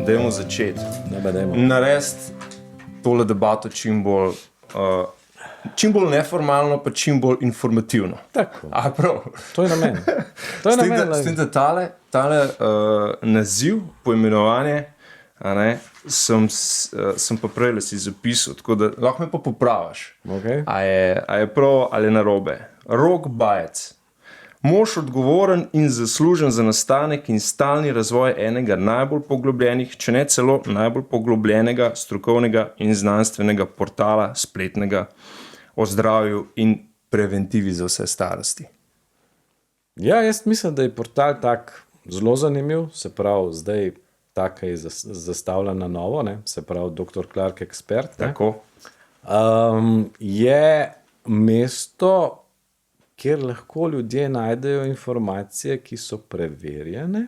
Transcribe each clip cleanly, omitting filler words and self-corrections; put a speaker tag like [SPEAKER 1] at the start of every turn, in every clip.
[SPEAKER 1] dajmo začeti.
[SPEAKER 2] Dajmo.
[SPEAKER 1] Narediti tole debato čim bolj neformalno, pa čim bolj informativno.
[SPEAKER 2] Tako.
[SPEAKER 1] A prav.
[SPEAKER 2] To je namen.
[SPEAKER 1] S tem, da tale naziv, poimenovanje, sem pa prej si zapisal, tako da lahko me pa popraviš.
[SPEAKER 2] Okay.
[SPEAKER 1] A je prav ali narobe. Rok Bajec. Mož odgovoren in zaslužen za nastanek in stalni razvoj enega najbolj poglobljenih, če ne celo najbolj poglobljenega strokovnega in znanstvenega portala spletnega o zdravju in preventivi za vse starosti.
[SPEAKER 2] Ja, jaz mislim, da je portal tak zelo zanimiv, se pravi, zdaj taka je zastavljena na novo, ne? Se pravi, Dr. Clark Expert.
[SPEAKER 1] Tako.
[SPEAKER 2] Je mesto, kjer lahko ljudje najdejo informacije, ki so preverjene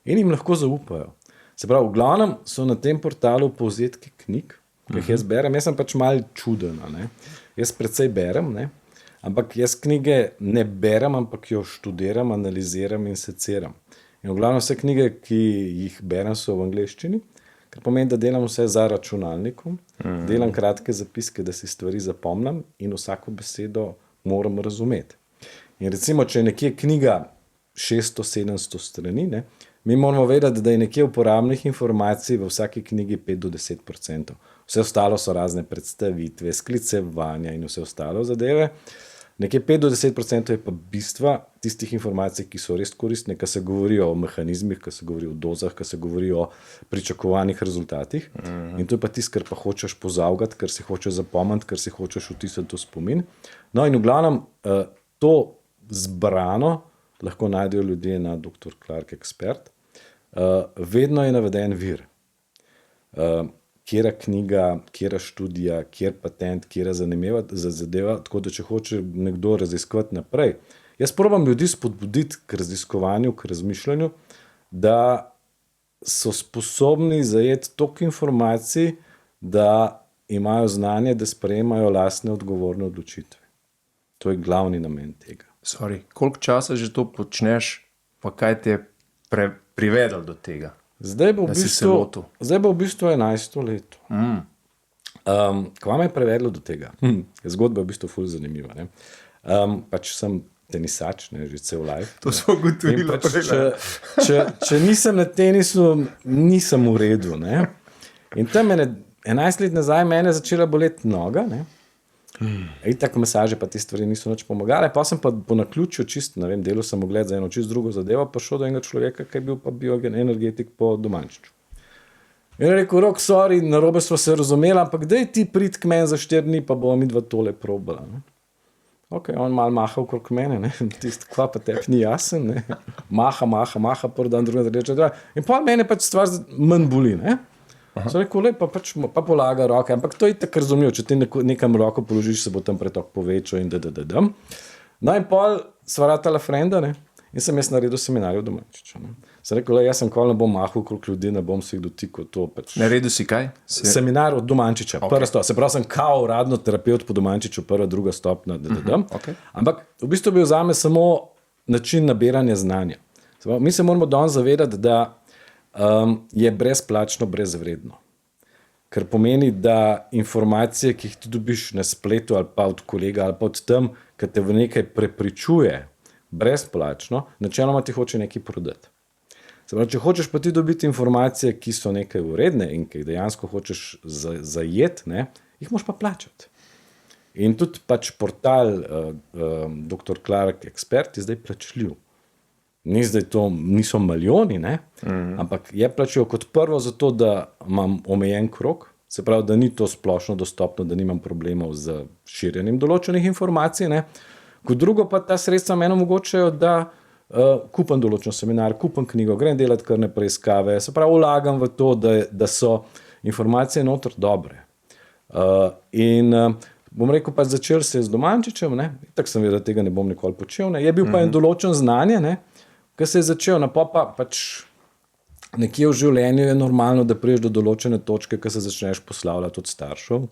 [SPEAKER 2] in jim lahko zaupajo. Se pravi, v glavnem so na tem portalu povzetki knjig, ki jih jaz berem. Jaz sem pač malo čuden, ne? Jaz precej berem, ne? Ampak jaz knjige ne berem, ampak jo študiram, analiziram in seciram. In v glavnem vse knjige, ki jih berem, so v angleščini, kar pomeni, da delam vse za računalnikom, delam kratke zapiske, da si stvari zapomnim in vsako besedo moram razumeti. In recimo, če je nekje knjiga 600-700 strani, ne, mi moramo vedeti, da je nekje uporabnih informacij v vsaki knjigi 5-10%. Vse ostalo so razne predstavitve, sklicevanja in vse ostalo zadeve. Nekje 5-10% je pa bistva tistih informacij, ki so res koristne, ki se govorijo o mehanizmih, ki se govorijo o dozah, ki se govorijo o pričakovanih rezultatih. In to je pa tisto, kar pa hočeš pozavgati, kar si hočeš zapomniti, kar si hočeš vtisati v spomin. No in v glavnem to zbrano lahko najdejo ljudje na Dr. Clark Expert. Vedno je naveden vir. Kjera knjiga, kjera študija, kjer patent, kjera zanimiva zadeva, tako da če hoče nekdo raziskovati naprej. Jaz probam ljudi spodbuditi k raziskovanju, k razmišljanju, da so sposobni zajeti toliko informacij, da imajo znanje, da sprejemajo lastne odgovorne odločitve. To je glavni namen tega.
[SPEAKER 1] Koliko časa že to počneš, pa kaj te je privedlo do tega?
[SPEAKER 2] Zdaj bo v bistvu 11. leto. Kva me je prevedlo do tega? Zgodba je v bistvu ful zanimiva. Ne? Pač sem tenisač, ne, že cel life.
[SPEAKER 1] To smo ugotovili.
[SPEAKER 2] Če nisem na tenisu, nisem v redu. Ne? In tam 11 let nazaj mene začela boleti noga. Ne? Itak masaže pa te stvari niso nič pomagale. Pa sem pa po naključju čist, ne vem, delal sem ogled za eno čist drugo zadevo, pa šel do enega človeka, ki je bil pa bioenergetik po Domančiču. In je rekel, Rok, sorry, narobe smo se razumeli, ampak daj ti prid k meni za 4 dni, pa bomo midva tole probala. Ne? Ok, on mal maha okrog mene, ne? Tisto, kva pa tebi ni jasen, ne? Maha, prvi dan, drugi dan, reče. In pa mene pač stvar manj boli, ne? So rekel, pa polaga roke, ampak to je tako razumljivo, če ti nekam roko položiš, se bo tam pretok povečal in da. No in pol sva ratala frenda, ne, in sem jaz naredil seminarje v Domančiču. Sem rekel, jaz sem kol ne bom mahal okrog ljudi, ne bom se jih dotikal.
[SPEAKER 1] Naredil si kaj?
[SPEAKER 2] Seminar od Domančiča, prva stopnja. Se pravi, sem kao uradno terapeut po Domančiču, prva, druga stopnja,
[SPEAKER 1] Okay.
[SPEAKER 2] Ampak v bistvu bil zame samo način nabiranja znanja. Se pravi, mi se moramo danes zavedati, da je brezplačno, brezvredno. Ker pomeni, da informacije, ki jih ti dobiš na spletu ali pa od kolega ali pa od tam, ki te v nekaj prepričuje brezplačno, načeloma ti hoče nekaj prodati. Se pravi, če hočeš pa ti dobiti informacije, ki so nekaj vredne in ki jih dejansko hočeš zajeti, ne, jih moraš pa plačati. In tudi pač portal Dr. Clark Expert je zdaj plačljiv. Niso milijoni, ne? Ampak je plačil kot prvo zato, da imam omejen krog, se pravi, da ni to splošno dostopno, da nimam problemov z širjenjem določenih informacij, ne? Kot drugo pa ta sredstva meni omogočajo, da kupam določen seminar, kupam knjigo, grem delati kar preiskave, se pravi, vlagam v to, da so informacije noter dobre. Bom rekel, pa začel se je z Domančičem, ne? Tako sem vedel, da tega ne bom nikoli počel, ne? Je bil pa en določen znanje, ne? Ko se je začel, pa pač nekje v življenju je normalno, da priješ do določene točke, ko se začneš poslavljati od staršev.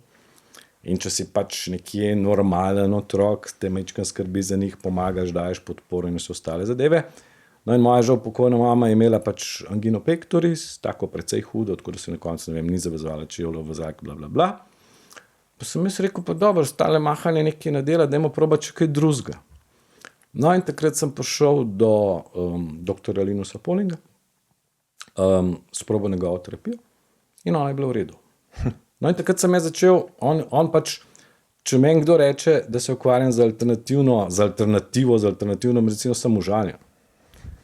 [SPEAKER 2] In če si pač nekje normalen otrok, te majčkeno skrbi za njih, pomagaš, daješ podporo in vse ostale zadeve, No in moja žal pokojna mama je imela pač angino pectoris, tako precej hudo, tako da se na koncu, ne vem, ni zavezovala čevljev v zrak, bla, bla, bla. Pa sem jaz rekel, pa dobro, stale mahanje nekaj nadela, dajmo probati še kaj drugega. No in takrat sem prišel do doktorja Linusa Polinga, sprobal njegovo terapijo in ona je bila v redu. No in takrat sem jaz začel, on pač, če meni kdo reče, da se ukvarjam z alternativno medicino, sem užaljen.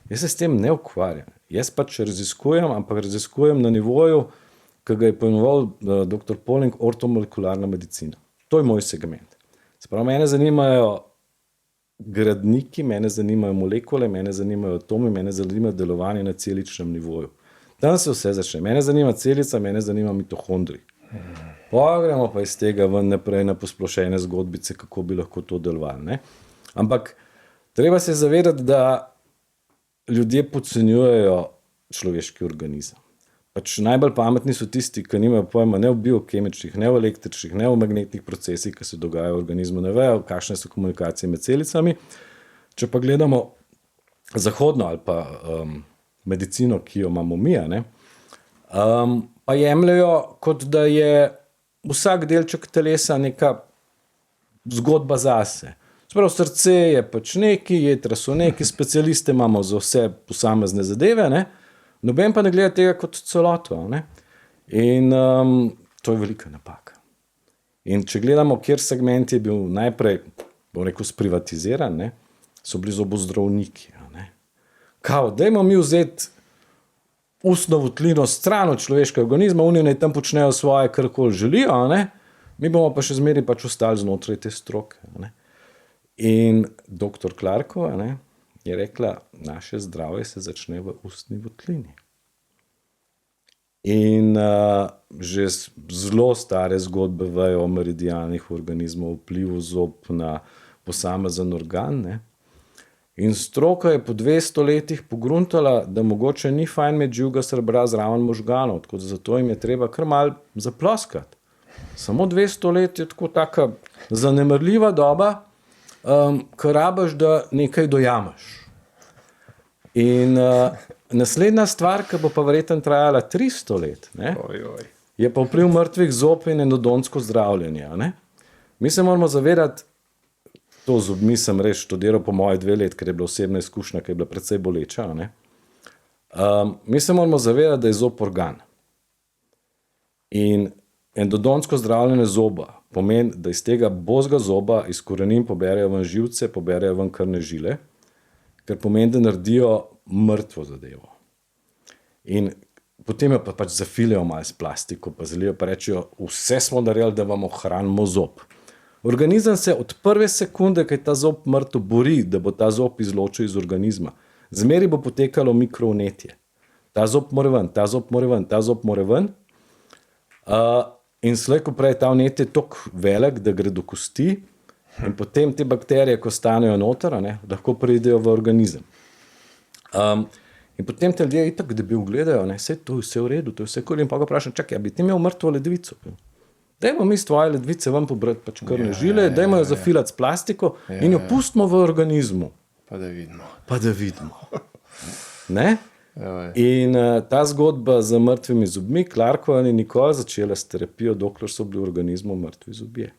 [SPEAKER 2] Jaz se s tem ne ukvarjam. Jaz pač raziskujem, ampak raziskujem na nivoju, ki ga je poimenoval dr. Poling, ortomolekularna medicina. To je moj segment. Se pravi, mene zanimajo gradniki, mene zanimajo molekule, mene zanimajo atomi, mene zanima delovanje na celičnem nivoju. Tam se vse začne. Mene zanima celica, mene zanima mitohondrij. Gremo pa iz tega ven naprej na posplošene zgodbice, kako bi lahko to delovali. Ne? Ampak treba se zavedati, da ljudje podcenjujejo človeški organizem. Pač najbolj pametni so tisti, ki nimajo pojma ne v biokemičnih, ne v električnih, ne v magnetnih procesih, ki se dogajajo v organizmu, ne vejo, kakšne so komunikacije med celicami. Če pa gledamo zahodno ali pa medicino, ki jo imamo mi, pa jemljajo, kot da je vsak delček telesa neka zgodba zase. Sprav, srce je pač neki, jetra so neki, specialiste imamo za vse posamezne zadeve, ne? Noben pa ne gleda tega kot celoto. Ne? In to je velika napaka. In če gledamo, kjer segment je bil najprej, bom rekel, sprivatiziran, ne? So bili zobozdravniki. Kao, dajmo mi vzeti ustno votlino stran od človeškega organizma, oni naj tam počnejo svoje, karkoli želijo, ne? Mi bomo pa še zmeraj pač ostali znotraj te stroke. Ne? In dr. Clarkova, ne, je rekla, naše zdravje se začne v ustni votlini. In že zelo stare zgodbe vejo o meridianih organizmov, vplivu zob na posamezen organ. Ne. In stroka je po 200 letih pogruntala, da mogoče ni fajn imeti živega srebra zraven možganov, tako da zato jim je treba kar malo zaploskati. Samo 200 let je tako taka zanemarljiva doba, ko rabiš, da nekaj dojamaš. In naslednja stvar, ki bo pa verjetno trajala 300 let, ne, je pa vpliv mrtvih zob in endodontsko zdravljenje. Ne. Mi se moramo zavedati, to zobmi sem res študiral po moje 2 let, ker je bila osebna izkušnja, ki je bila precej boleča. Ne. Mi se moramo zavedati, da je zob organ. In endodontsko zdravljenje zoba pomeni, da iz tega bozga zoba iz korenin poberejo ven živce, poberejo ven krvne žile, kar pomeni, da naredijo mrtvo zadevo. In potem jo pa pač zafilijo malo s plastiko, pa zalijo, pa rečejo, vse smo naredili, da vam ohranimo zob. Organizem se od prve sekunde, ko je ta zob mrtev, bori, da bo ta zob izločil iz organizma. Zmeri bo potekalo mikrovnetje. Ta zob more ven, ta zob more ven, ta zob more ven. In slej, ko prej ta vnetje je toliko velik, da gre do kosti, in potem te bakterije, ko stanejo noter, lahko pridejo v organizem. In potem te ljudje itak, da bi ugledajo, vse to je vse v redu, to je vse kul, in pa ga vprašam, čakaj, bi ti imel mrtvo ledvico? Dajmo mi s tvoje ledvice ven pobrati pač krvne žile, dajmo jo zafilati s plastiko in jo pustimo v organizmu.
[SPEAKER 1] Pa da vidimo.
[SPEAKER 2] Pa da vidimo. Ne? In ta zgodba z mrtvimi zobmi, Clarkova ni nikoli začela s terapijo, dokler so bili v organizmu mrtvi zobje.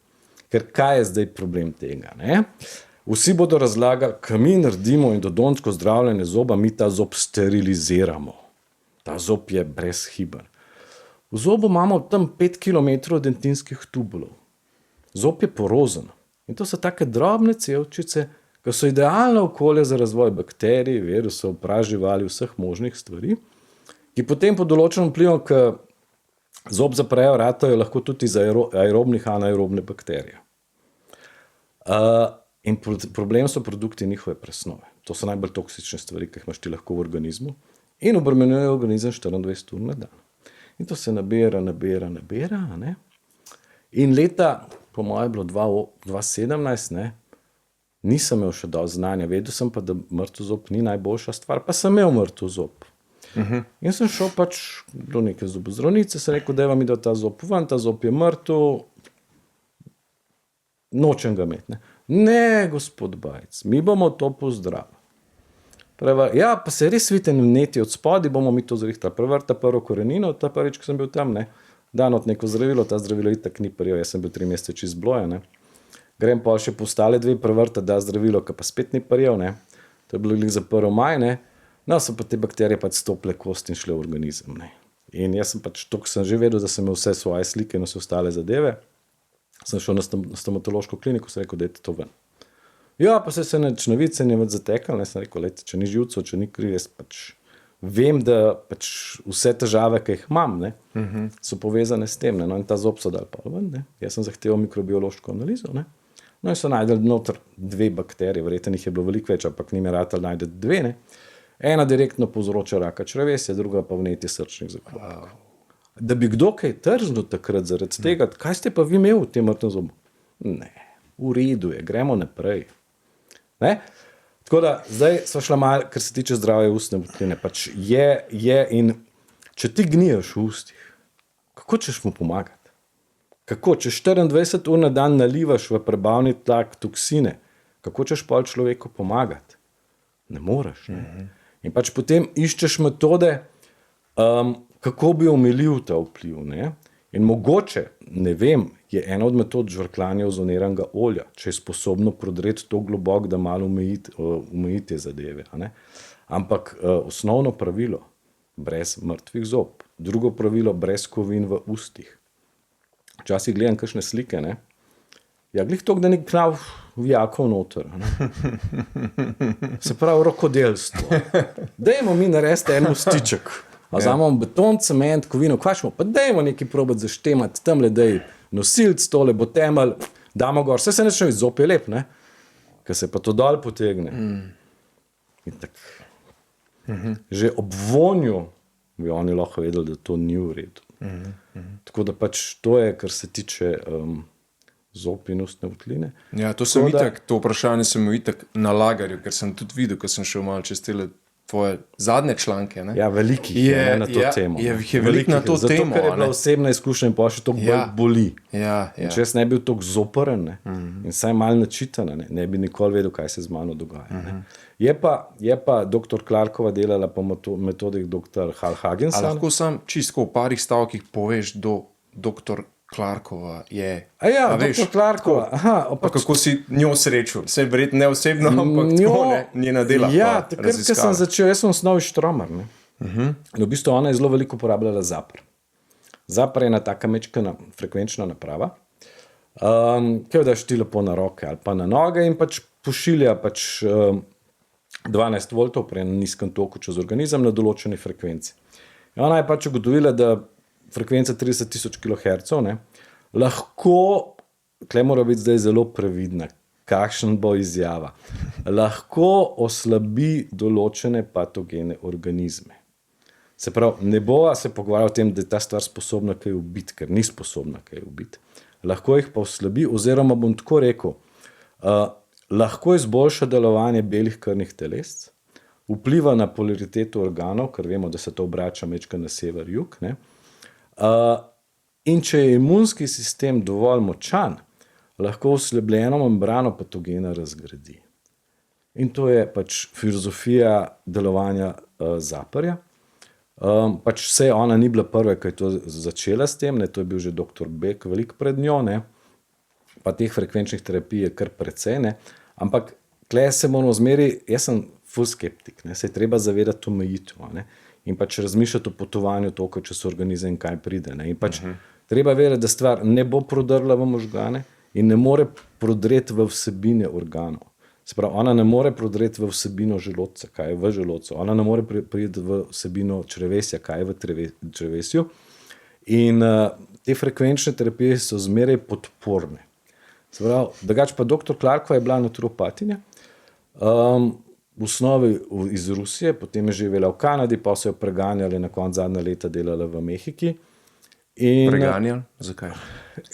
[SPEAKER 2] Ker kaj je zdaj problem tega? Ne? Vsi bodo razlagali, kaj mi naredimo endodontsko zdravljenje zoba, mi ta zob steriliziramo. Ta zob je brezhiben. V zobu imamo tam 5 km dentinskih tubulov. Zob je porozen. In to so take drobne cevčice, ki so idealno okolje za razvoj bakterij, virusov, praživali, vseh možnih stvari, ki potem pod določenim vplivom, ki zob zaprejo, ratajo lahko tudi iz aerobnih, anaerobne bakterije. In problem so produkti njihove presnove. To so najbolj toksične stvari, ki jih imaš ti lahko v organizmu in obremenjujejo organizem 24 ur na dan. In to se nabira, ne. In leta, po moje je bilo 2017, ne, nisem imel še dosti znanja, vedel sem pa, da mrtev zob ni najboljša stvar, pa sem imel mrtev zob. In sem šel pač do neke zobozdravnice, sem rekel, dajva mi da ta zob ven, ta zob je mrtev, nočem ga imeti. Ne, gospod Bajc, mi bomo to pozdravili. Ja, pa se res vidite vneti od spodaj, bomo mi to zrihtali. Prevrta prvo korenino, ta prvič, ko sem bil tam, ne. Dan od neko zdravilo, ta zdravilo itak ni prijel, jaz sem bil 3 mesece čist zblojen, ne. Grem pa še po ostale 2 prevrta, da zdravilo, ki pa spet ni prijel, ne. To je bilo za 1. maj, ne. No, so pa te bakterije pač stopile kost in šle v organizem, ne. In jaz sem pač, to sem že vedel, da sem imel vse svoje slike in vse ostale zadeve, sem šel na stomatološko kliniko, sem rekel, dajte to ven. Ja, pa se neč novice ni več zatekal, ne, sem rekel, lejte, če ni živcev, če ni kriv, jaz pač vem, da pač vse težave, ki jih imam, ne, so povezane s tem, ne, no, in ta zob so dal pa ven, ne. Jaz sem zahteval mikrobiološko analizo, ne. No, in so najdeli noter 2 bakterije, verjetno jih je bilo veliko več, ampak ni mi ratal najdeti 2, ne. Ena direktno povzroča raka črevesja, druga pa vnetje srčnih zaklopkov. Da bi kdo kaj trznil takrat zaradi tega, kaj ste pa vi imeli v tem mrtvem zobu? Ne, v redu je, gremo naprej. Ne? Tako da, zdaj so šla malo, kar se tiče zdrave ustne votline, pač je in če ti gniješ v ustih, kako ćeš mu pomagati? Kako, če 24 ur na dan nalivaš v prebavni tlak toksine, kako ćeš pol človeku pomagati? Ne moreš, ne? In pač potem iščeš metode, kako bi omilil ta vpliv, ne? In mogoče, ne vem, je ena od metod žvrkljanja ozoniranega olja, če je sposobno prodreti to globok, da malo omejiti te zadeve, a ne? Ampak osnovno pravilo, brez mrtvih zob. Drugo pravilo, brez kovin v ustih. Včasih gledam kakšne slike, ne? Ja, glih toliko, da ni knav vijakov noter, ne? Se pravi rokodelstvo. Dajmo mi narediti en mostiček. A vzamemo beton, cement, kovino, kvačmo, pa dajmo nekaj probati zaštemati, tamle daj nosilc, tole bo temelj, damo gor, vse se neče videti, zop je lep, ne? Ker se pa to dol potegne. In tak. Že ob vonju bi oni lahko vedeli, da to ni v redu. Tako da pač to je, kar se tiče zob in ustne votline.
[SPEAKER 1] Ja, to sem itak, to vprašanje sem itak na lagarju, ker sem tudi videl, ko sem šel malo čez tele tvoje zadnje članke, ne?
[SPEAKER 2] Ja, velikih je na to temo.
[SPEAKER 1] Je veliko na to
[SPEAKER 2] zato,
[SPEAKER 1] temo.
[SPEAKER 2] Zato, ker je bila osebna izkušnja in pa še toliko bolj boli.
[SPEAKER 1] Ja.
[SPEAKER 2] In če jaz ne bi bil toliko zoporen, ne, in saj malo načitan, ne bi nikoli vedel, kaj se z mano dogaja. Ne. Je pa dr. Clarkova delala po metodih dr. Hal Hagensan.
[SPEAKER 1] A lahko sam čisto v parih stavkih poveš, dr. Clarkova je...
[SPEAKER 2] Ja, dr. Clarkova.
[SPEAKER 1] Pa kako si njo srečal? Se verjetno ne osebno, ampak tako, ne? Njena dela
[SPEAKER 2] ja,
[SPEAKER 1] pa
[SPEAKER 2] takrat, ko sem začel, jaz sem v osnovi štromar, ne. In v bistvu ona je zelo veliko uporabljala zapr. Zapr je ena taka mečkana frekvenčna naprava, ki jo daš ti lepo na roke ali pa na noge in pač pošilja pač 12 voltov pri nizkem toku čez organizem na določeni frekvenci. In ona je pač ugotovila, da frekvenca 30.000 kHz, ne, lahko, tukaj mora biti zdaj zelo previdna, kakšen bo izjava, lahko oslabi določene patogene organizme. Se pravi, ne bova se pogovarjala o tem, da je ta stvar sposobna kaj ubiti, ker ni sposobna kaj ubiti. Lahko jih pa oslabi, oziroma bom tako rekel, lahko izboljša delovanje belih krvnih telesc, vpliva na polariteto organov, ker vemo, da se to obrača mečka na sever-jug, ne. In če je imunski sistem dovolj močan, lahko oslabljeno membrano patogena razgradi. In to je pač filozofija delovanja zaprja. Pač vse ona ni bila prva, ki je to začela s tem, ne, to je bil že dr. Beck veliko pred njo, ne, pa teh frekvenčnih terapij je kar precej, ne, ampak tle se moramo zmeri, jaz sem ful skeptik, ne, se je treba zavedati omejitev, ne, in pač razmišljati o potovanju toka čez organizem, kaj pride, ne, in pač treba vedeti, da stvar ne bo prodrla v možgane in ne more prodreti v vsebine organov. Se pravi, ona ne more prodreti v vsebino želodca, kaj je v želodcu, ona ne more priti v vsebino črevesja, kaj je v črevesju. In te frekvenčne terapije so zmeraj podporne. Se pravi, drugače pa dr. Clarkova je bila naturopatinja, v osnovi iz Rusije, potem je živela v Kanadi, pa so jo preganjali, na koncu zadnja leta delala v Mehiki.
[SPEAKER 1] Preganjali? Zakaj?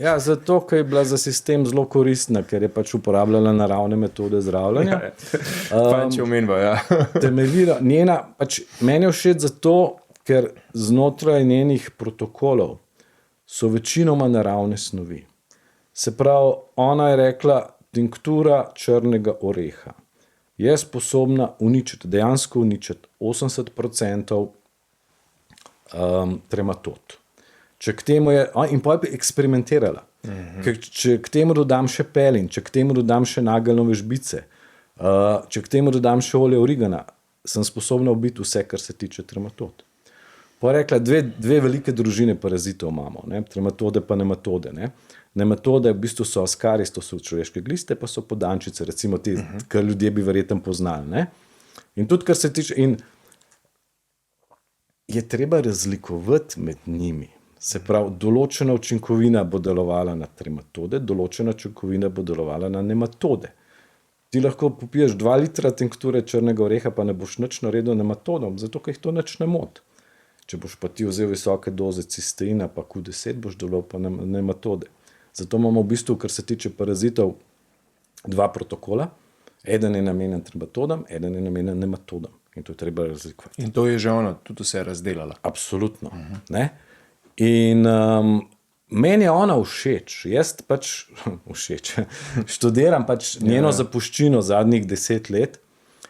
[SPEAKER 2] Ja, zato, ker je bila za sistem zelo koristna, ker je pač uporabljala naravne metode zdravljenja.
[SPEAKER 1] Panče omenba, ja.
[SPEAKER 2] Temeljila njena, pač meni je všeč zato, ker znotraj njenih protokolov so večinoma naravne snovi. Se pravi, ona je rekla tinktura črnega oreha. je sposobna uničiti, dejansko uničiti 80% trematod. Če k temu je, in pa je eksperimentirala. Če k temu dodam še pelin, če k temu dodam še nageljnove žbice, če k temu dodam še olje origana, sem sposobna ubiti vse, kar se tiče trematod. Pa je rekla, dve velike družine parazitov imamo, ne? Trematode pa nematode. Ne? Nematode v bistvu so askaris, to so človeške gliste, pa so podančice, recimo te, kar ljudje bi verjetno poznali. Ne? In tudi, kar se tiče, in je treba razlikovati med njimi. Se pravi, določena učinkovina bo delovala na trematode, določena učinkovina bo delovala na nematode. Ti lahko popiješ 2 litra tinkture črnega oreha, pa ne boš nič naredil nematodom, zato ker jih to nič ne moti. Če boš pa ti vzel visoke doze cisteina, pa Q10 boš delal pa nematode. Zato imamo v bistvu, kar se tiče parazitov, 2 protokola. Eden je namenjen trematodam, eden je namenjen nematodam. In to je treba razlikovati.
[SPEAKER 1] In to je že ona tudi vse razdelala.
[SPEAKER 2] Absolutno. Ne? In meni je ona všeč. Jaz pač študiram pač njeno zapuščino zadnjih 10 let.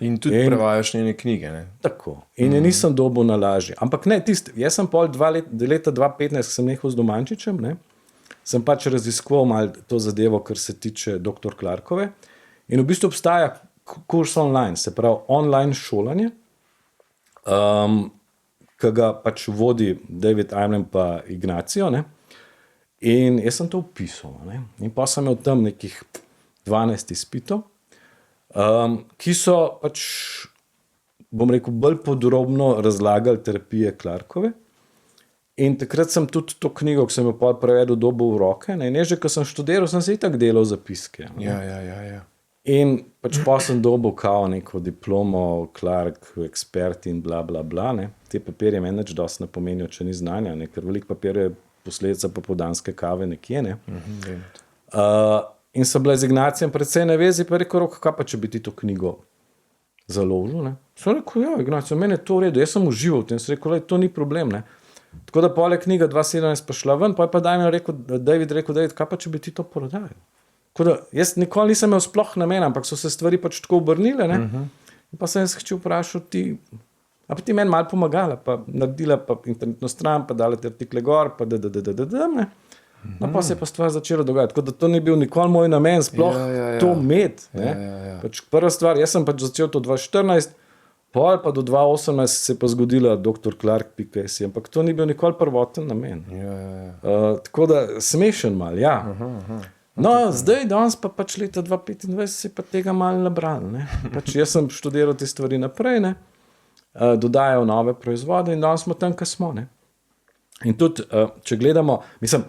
[SPEAKER 1] In tudi prevajaš njene knjige. Ne?
[SPEAKER 2] Tako. In je nisem dobil na lažje. Ampak ne, jaz sem pol leta 2015, ko sem nehal z Domančičem, ne, sem pač raziskoval malo to zadevo, kar se tiče dr. Clarkove. In v bistvu obstaja kurs online, se pravi online šolanje, ki ga pač vodi David Aimlen pa Ignacio. Ne? In jaz sem to vpisal. Ne? In pa sem imel tam nekih 12 izpitov, ki so pač, bom rekel, bolj podrobno razlagali terapije Clarkove. In takrat sem tudi to knjigo, ki sem jo prevedel, dobil v roke. Ne? In že, ko sem študiral, sem se itak delal zapiske. Ne?
[SPEAKER 1] Ja.
[SPEAKER 2] In pač pa sem dobil kao neko diplomo, Clark, ekspert in bla, bla, bla. Ne. Te papirje meni nič dosti ne pomenijo, če ni znanja, ne. Ker veliko papirja je posledica popoldanske kave nekje. Ne. In so bile z Ignacijem predvsej na vezi, pa je rekel, kaj pa če bi ti to knjigo založil. Ne. Sem rekel, ja, Ignacijo, meni je to v redu, jaz sem užival v tem, sem rekel, to ni problem. Ne. Tako da poleg knjiga 2017 pa šla ven, pa je pa David rekel, kaj pa če bi ti to prodajal? Jaz nikoli nisem imel sploh namena, ampak so se stvari pač tako obrnile. Ne? In pa sem jaz hčel vprašati, a pa ti meni malo pomagala, pa naredila pa internetno stran, pa dala te artikle gor, pa ne. No, pa se je pa stvar začela dogajati. Tako da to ni bil nikoli moj namen, sploh to imeti. Ja. Pač prva stvar, jaz sem pač začel to 2014, pol pa do 2018 se je pa zgodila dr. Clark.s, ampak to ni bil nikoli prvoten namen. Tako da smešen mal, ja. No, zdaj, danes pa pač leta 2025 se pa tega malo nabrali. Ne? Pač jaz sem študiral te stvari naprej, ne? Dodajal nove proizvode in danes smo tam, kar smo. Ne? In tudi, če gledamo, mislim,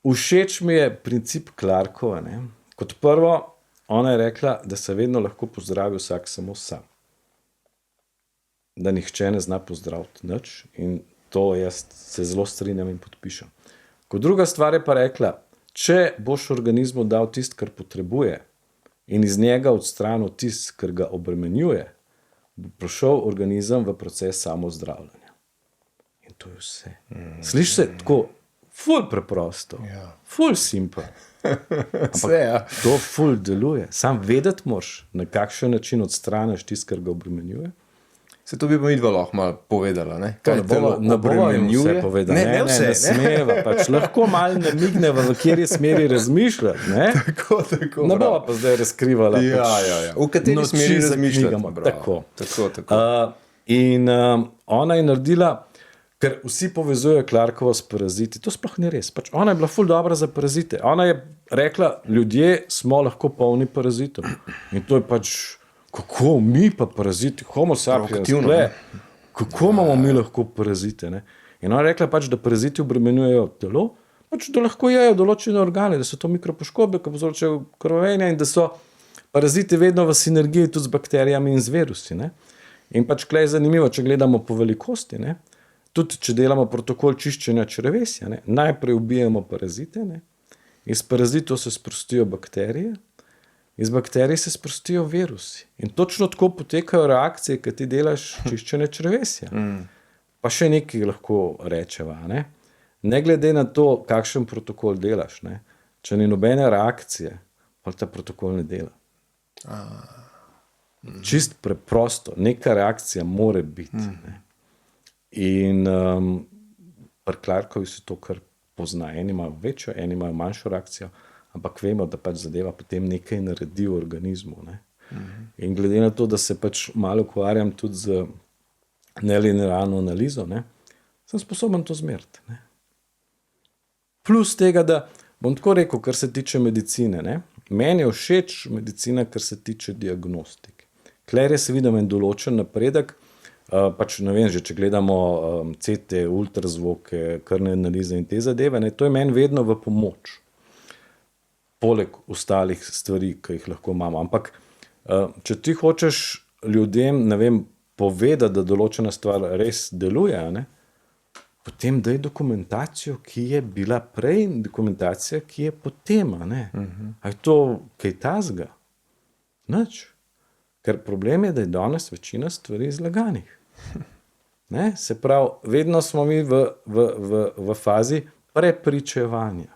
[SPEAKER 2] všeč mi je princip Clarkova. Ne? Kot prvo, ona je rekla, da se vedno lahko pozdravi vsak samo sam. Da nihče ne zna pozdraviti nič in to jaz se zelo strinjam in podpišem. Kot druga stvar je pa rekla, če boš organizmu dal tisto, kar potrebuje in iz njega odstranil tisto, kar ga obremenjuje, bo prišel organizem v proces samozdravljanja. In to je vse. Sliši se tako ful preprosto, ful simple. Ampak to ful deluje. Sam vedeti moraš, na kakšen način odstraniš tisto, kar ga obremenjuje.
[SPEAKER 1] Se to bi pa midva lahko malo povedala, ne?
[SPEAKER 2] Kaj telo obremenjuje? Ne smeva, pač lahko malo namigneva, v kateri smeri razmišljati, ne?
[SPEAKER 1] Tako.
[SPEAKER 2] Ne bova pa zdaj razkrivala.
[SPEAKER 1] Ja. V kateri smeri razmišljati.
[SPEAKER 2] Tako. In ona je naredila, ker vsi povezujejo Clarkovo s paraziti, to sploh ni res. Pač ona je bila ful dobra za parazite. Ona je rekla, ljudje smo lahko polni parazitov. In to je pač... Kako mi pa paraziti, homo sapiens, kako imamo mi lahko parazite? Ne? In ona je rekla pač, da paraziti obremenjujejo telo, pač da lahko jejo določene organe, da so to mikropoškodbe, ki povzročajo krvavenje in da so paraziti vedno v sinergiji tudi z bakterijami in z virusi. Ne? In pač klej je zanimivo, če gledamo po velikosti, ne? Tudi če delamo protokol čiščenja črevesja, ne? Najprej ubijemo parazite, ne? Iz parazitov se sprostijo bakterije, iz bakterij se sprostijo virusi. In točno tako potekajo reakcije, ki ti delaš čiščenje črevesja. Pa še nekaj lahko rečeva. Ne glede na to, kakšen protokol delaš, ne? Če ni nobene reakcije, pa ta protokol ne dela. Čist preprosto, neka reakcija mora biti. Ne? In pri Clarkovi se to kar pozna. Eni imajo večjo, eni imajo manjšo reakcijo, ampak vemo, da pač zadeva potem nekaj naredi v organizmu. Ne? In glede na to, da se pač malo ukvarjam tudi z nelinearno analizo, ne, sem sposoben to zmeriti. Ne. Plus tega, da bom tako rekel, kar se tiče medicine, ne, meni je všeč medicina, kar se tiče diagnostike. Kler je se vidim en določen napredek, pač ne vem, že če gledamo CT, ultrazvoke, krvne analize in te zadeve, ne, to je meni vedno v pomoč. Poleg ostalih stvari, ki jih lahko imamo. Ampak če ti hočeš ljudem, ne vem, povedati, da določena stvar res deluje, ne, potem daj dokumentacijo, ki je bila prej in dokumentacija, ki je potem. Ne. A je to kaj tazga? Nič. Ker problem je, da je danes večina stvari zlaganih. Ne? Se pravi, vedno smo mi v fazi prepričevanja.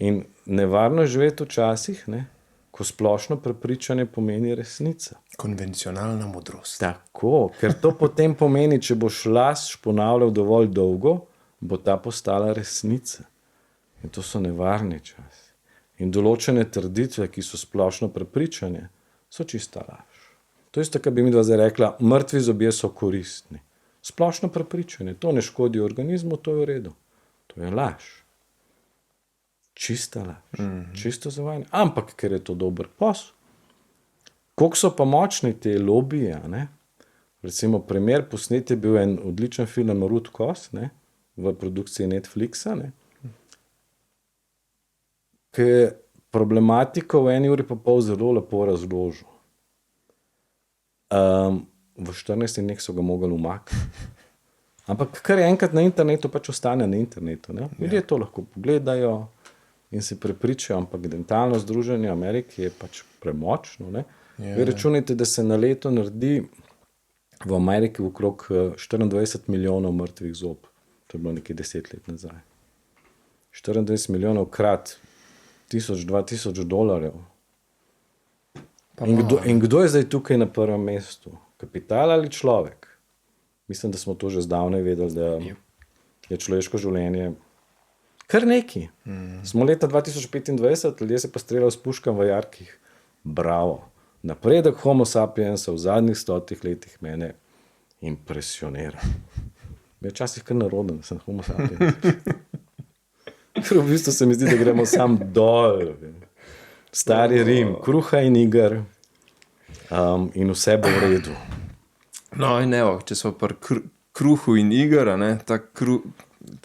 [SPEAKER 2] In nevarno živeti včasih, ne, ko splošno prepričanje pomeni resnica.
[SPEAKER 1] Konvencionalna modrost.
[SPEAKER 2] Tako, ker to potem pomeni, če boš laž ponavljal dovolj dolgo, bo ta postala resnica. In to so nevarni časi. In določene trditve, ki so splošno prepričanje, so čista laž. To je isto, kar bi mi dva zdaj rekla, mrtvi zobje so koristni. Splošno prepričanje, to ne škodi organizmu, to je v redu. To je laž. Čista laž. Čisto zavajanje. Ampak, ker je to dober posel. Koliko so pa močni te lobije, ne? Recimo primer posnet je bil en odličen film Ruth Koss, ne? V produkciji Netflixa, ne? Ki je problematiko v 1 uri pa pol zelo lepo razložil. V 14 dneh so ga mogli umakniti. Ampak kar je enkrat na internetu, pač ostane na internetu. Ne? Ljudje to lahko pogledajo in se prepričajo, ampak dentalno združenje Amerike je pač premočno. Ne? Vi računajte, da se na leto naredi v Ameriki okrog 24 milijonov mrtvih zob. To je bilo nekaj 10 let nazaj. 24 milijonov krat $1000–2000. In kdo je zdaj tukaj na prvem mestu? Kapital ali človek? Mislim, da smo to že zdavnaj vedeli, da je človeško življenje kar neki. Smo leta 2025, ljudje se pa streljajo s puškami v jarkih. Bravo. Napredek homo sapiensa v zadnjih 100 letih mene impresionira. Je včasih kar naroden, da sem homo sapiens. Ker v bistvu se mi zdi, da gremo sam dol. Stari Rim, kruha in iger in vse bo v redu.
[SPEAKER 1] No in evo, če smo pri kruhu in iger, ne, ta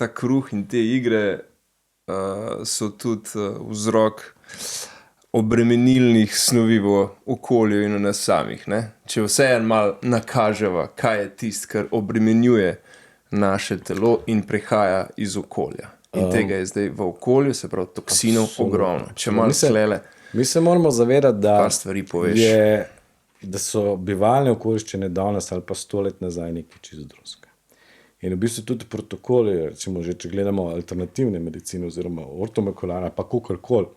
[SPEAKER 1] kruh in te igre so tudi vzrok obremenilnih snovi v okolju in v nas samih. Ne? Če vseeno malo nakaževa, kaj je tisto, kar obremenjuje naše telo in prihaja iz okolja. In tega je zdaj v okolju, se pravi toksinov, ogromno. Če malo sklele,
[SPEAKER 2] mi se moramo zavedati,
[SPEAKER 1] par stvari poveš.
[SPEAKER 2] Da so bivalne okoliščine danes ali pa 100 let nazaj nekaj čisto drugega. In v bistvu tudi protokoli, recimo že če gledamo alternativne medicine oziroma ortomekularne, pa kakorkoli,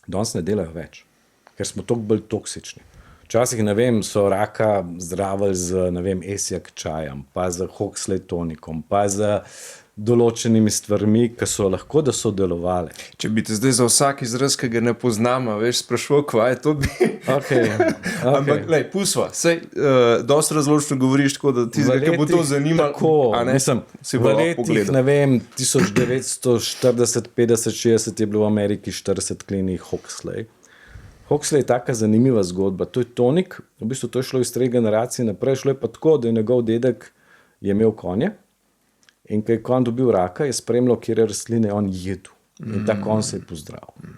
[SPEAKER 2] danes ne delajo več, ker smo toliko bolj toksični. Včasih, ne vem, so raka zdravili z, ne vem, esjak čajem, pa z Huxley tonikom, pa z določenimi stvarmi, ki so lahko, da so delovale.
[SPEAKER 1] Če bi te zdaj za vsak izraz, ki ga ne poznamo, veš, sprašval, kva je to bi.
[SPEAKER 2] Okay.
[SPEAKER 1] Ampak, lej, pusva, sej, dosti razločno govoriš tako, da ti zdaj, bo to zanimalo.
[SPEAKER 2] Tako, mislim, v letih, ne vem, 1940, 50, 60 je bilo v Ameriki 40 klinik Huxley. Huxley je taka zanimiva zgodba. To je tonik, v bistvu to je šlo iz 3 generacij naprej, šlo je pa tako, da je njegov dedek je imel konje. In ko je konj dobil raka, je spremljal, kjer rastline on jedel. In ta konj se je pozdravil.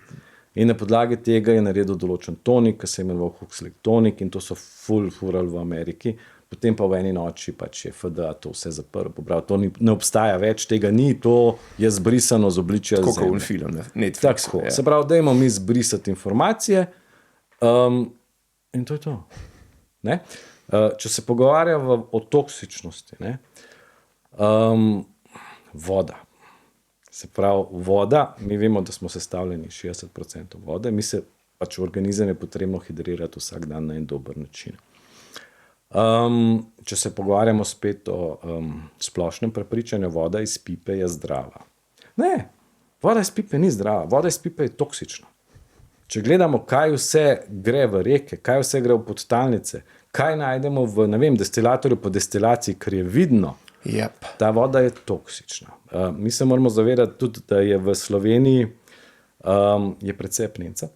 [SPEAKER 2] In na podlagi tega je naredil določen tonik, ki se je imenoval Huxley tonik, in to so furali v Ameriki. Potem pa v eni noči pač je FDA to vse zaprl, pobral. To ne obstaja več, tega ni, to je zbrisano z obličja zemlje.
[SPEAKER 1] Tako kot film, Netflix.
[SPEAKER 2] Tako, se pravi, dajmo mi zbrisati informacije in to je to. Ne? Če se pogovarjamo o toksičnosti, ne? Voda. Se pravi, voda, mi vemo, da smo sestavljeni 60% vode, mi se pač organizem je potrebno hidrirati vsak dan na en dober način. Če se pogovarjamo spet o splošnem prepričanju, voda iz pipe je zdrava. Ne, voda iz pipe ni zdrava, voda iz pipe je toksična. Če gledamo, kaj vse gre v reke, kaj vse gre v podtalnice, kaj najdemo v, ne vem, destilatorju po destilaciji, ker je vidno, ta voda je toksična. Mi se moramo zavedati tudi, da je v Sloveniji je precej apnenca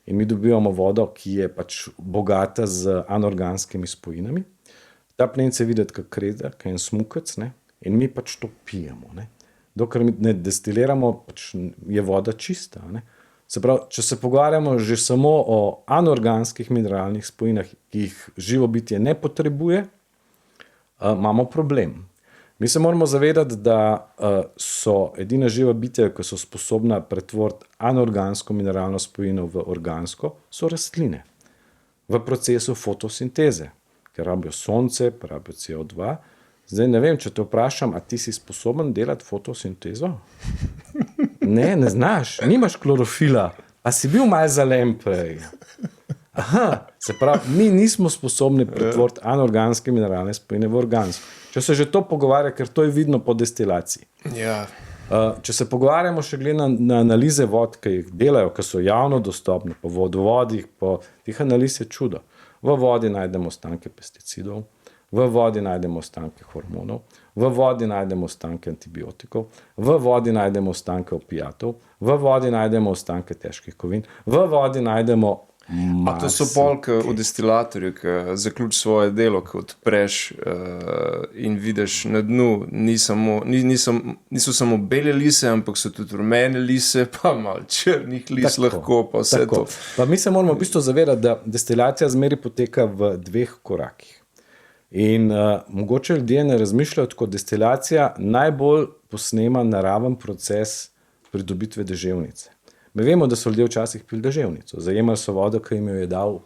[SPEAKER 2] in mi dobivamo vodo, ki je pač bogata z anorganskimi spojinami. Ta apnenca je videti kot kreda, kot en smukec, ne? In mi pač to pijemo. Ne? Dokler mi ne destiliramo, pač je voda čista. Ne? Se pravi, če se pogovarjamo že samo o anorganskih mineralnih spojinah, ki jih živo bitje ne potrebuje, imamo problem. Mi se moramo zavedati, da so edina živa bitja, ki so sposobna pretvoriti anorgansko mineralno spojino v organsko, so rastline. V procesu fotosinteze, ker rabijo sonce, rabijo CO2. Zdaj ne vem, če te vprašam, a ti si sposoben delati fotosintezo? Ne znaš, nimaš klorofila, a si bil malo zelen prej. Aha, se pravi, mi nismo sposobni pretvoriti anorganske mineralne spojine v organsko. Če se že to pogovarja, ker to je vidno po destilaciji.
[SPEAKER 1] Ja.
[SPEAKER 2] Če se pogovarjamo še glede na analize vod, ki jih delajo, ki so javno dostopne, po vodovodih, po teh analiz je čudo. V vodi najdemo ostanke pesticidov, v vodi najdemo ostanke hormonov, v vodi najdemo ostanke antibiotikov, v vodi najdemo ostanke opijatov, v vodi najdemo ostanke težkih kovin, v vodi najdemo
[SPEAKER 1] A to so polk v destilatorju, ki zaključi svoje delo, ko odpreš in vidiš na dnu, niso samo bele lise, ampak so tudi rumene lise, pa malo črnih lis lahko, pa vse to.
[SPEAKER 2] Pa mi se moramo v bistvu zavedati, da destilacija zmeri poteka v 2 korakih. In mogoče ljudje ne razmišljajo, tako destilacija najbolj posnema naraven proces pridobitve deževnice. Mi vemo, da so ljudje včasih pili deževnico, zajemali so vodo, ki jim jo je dal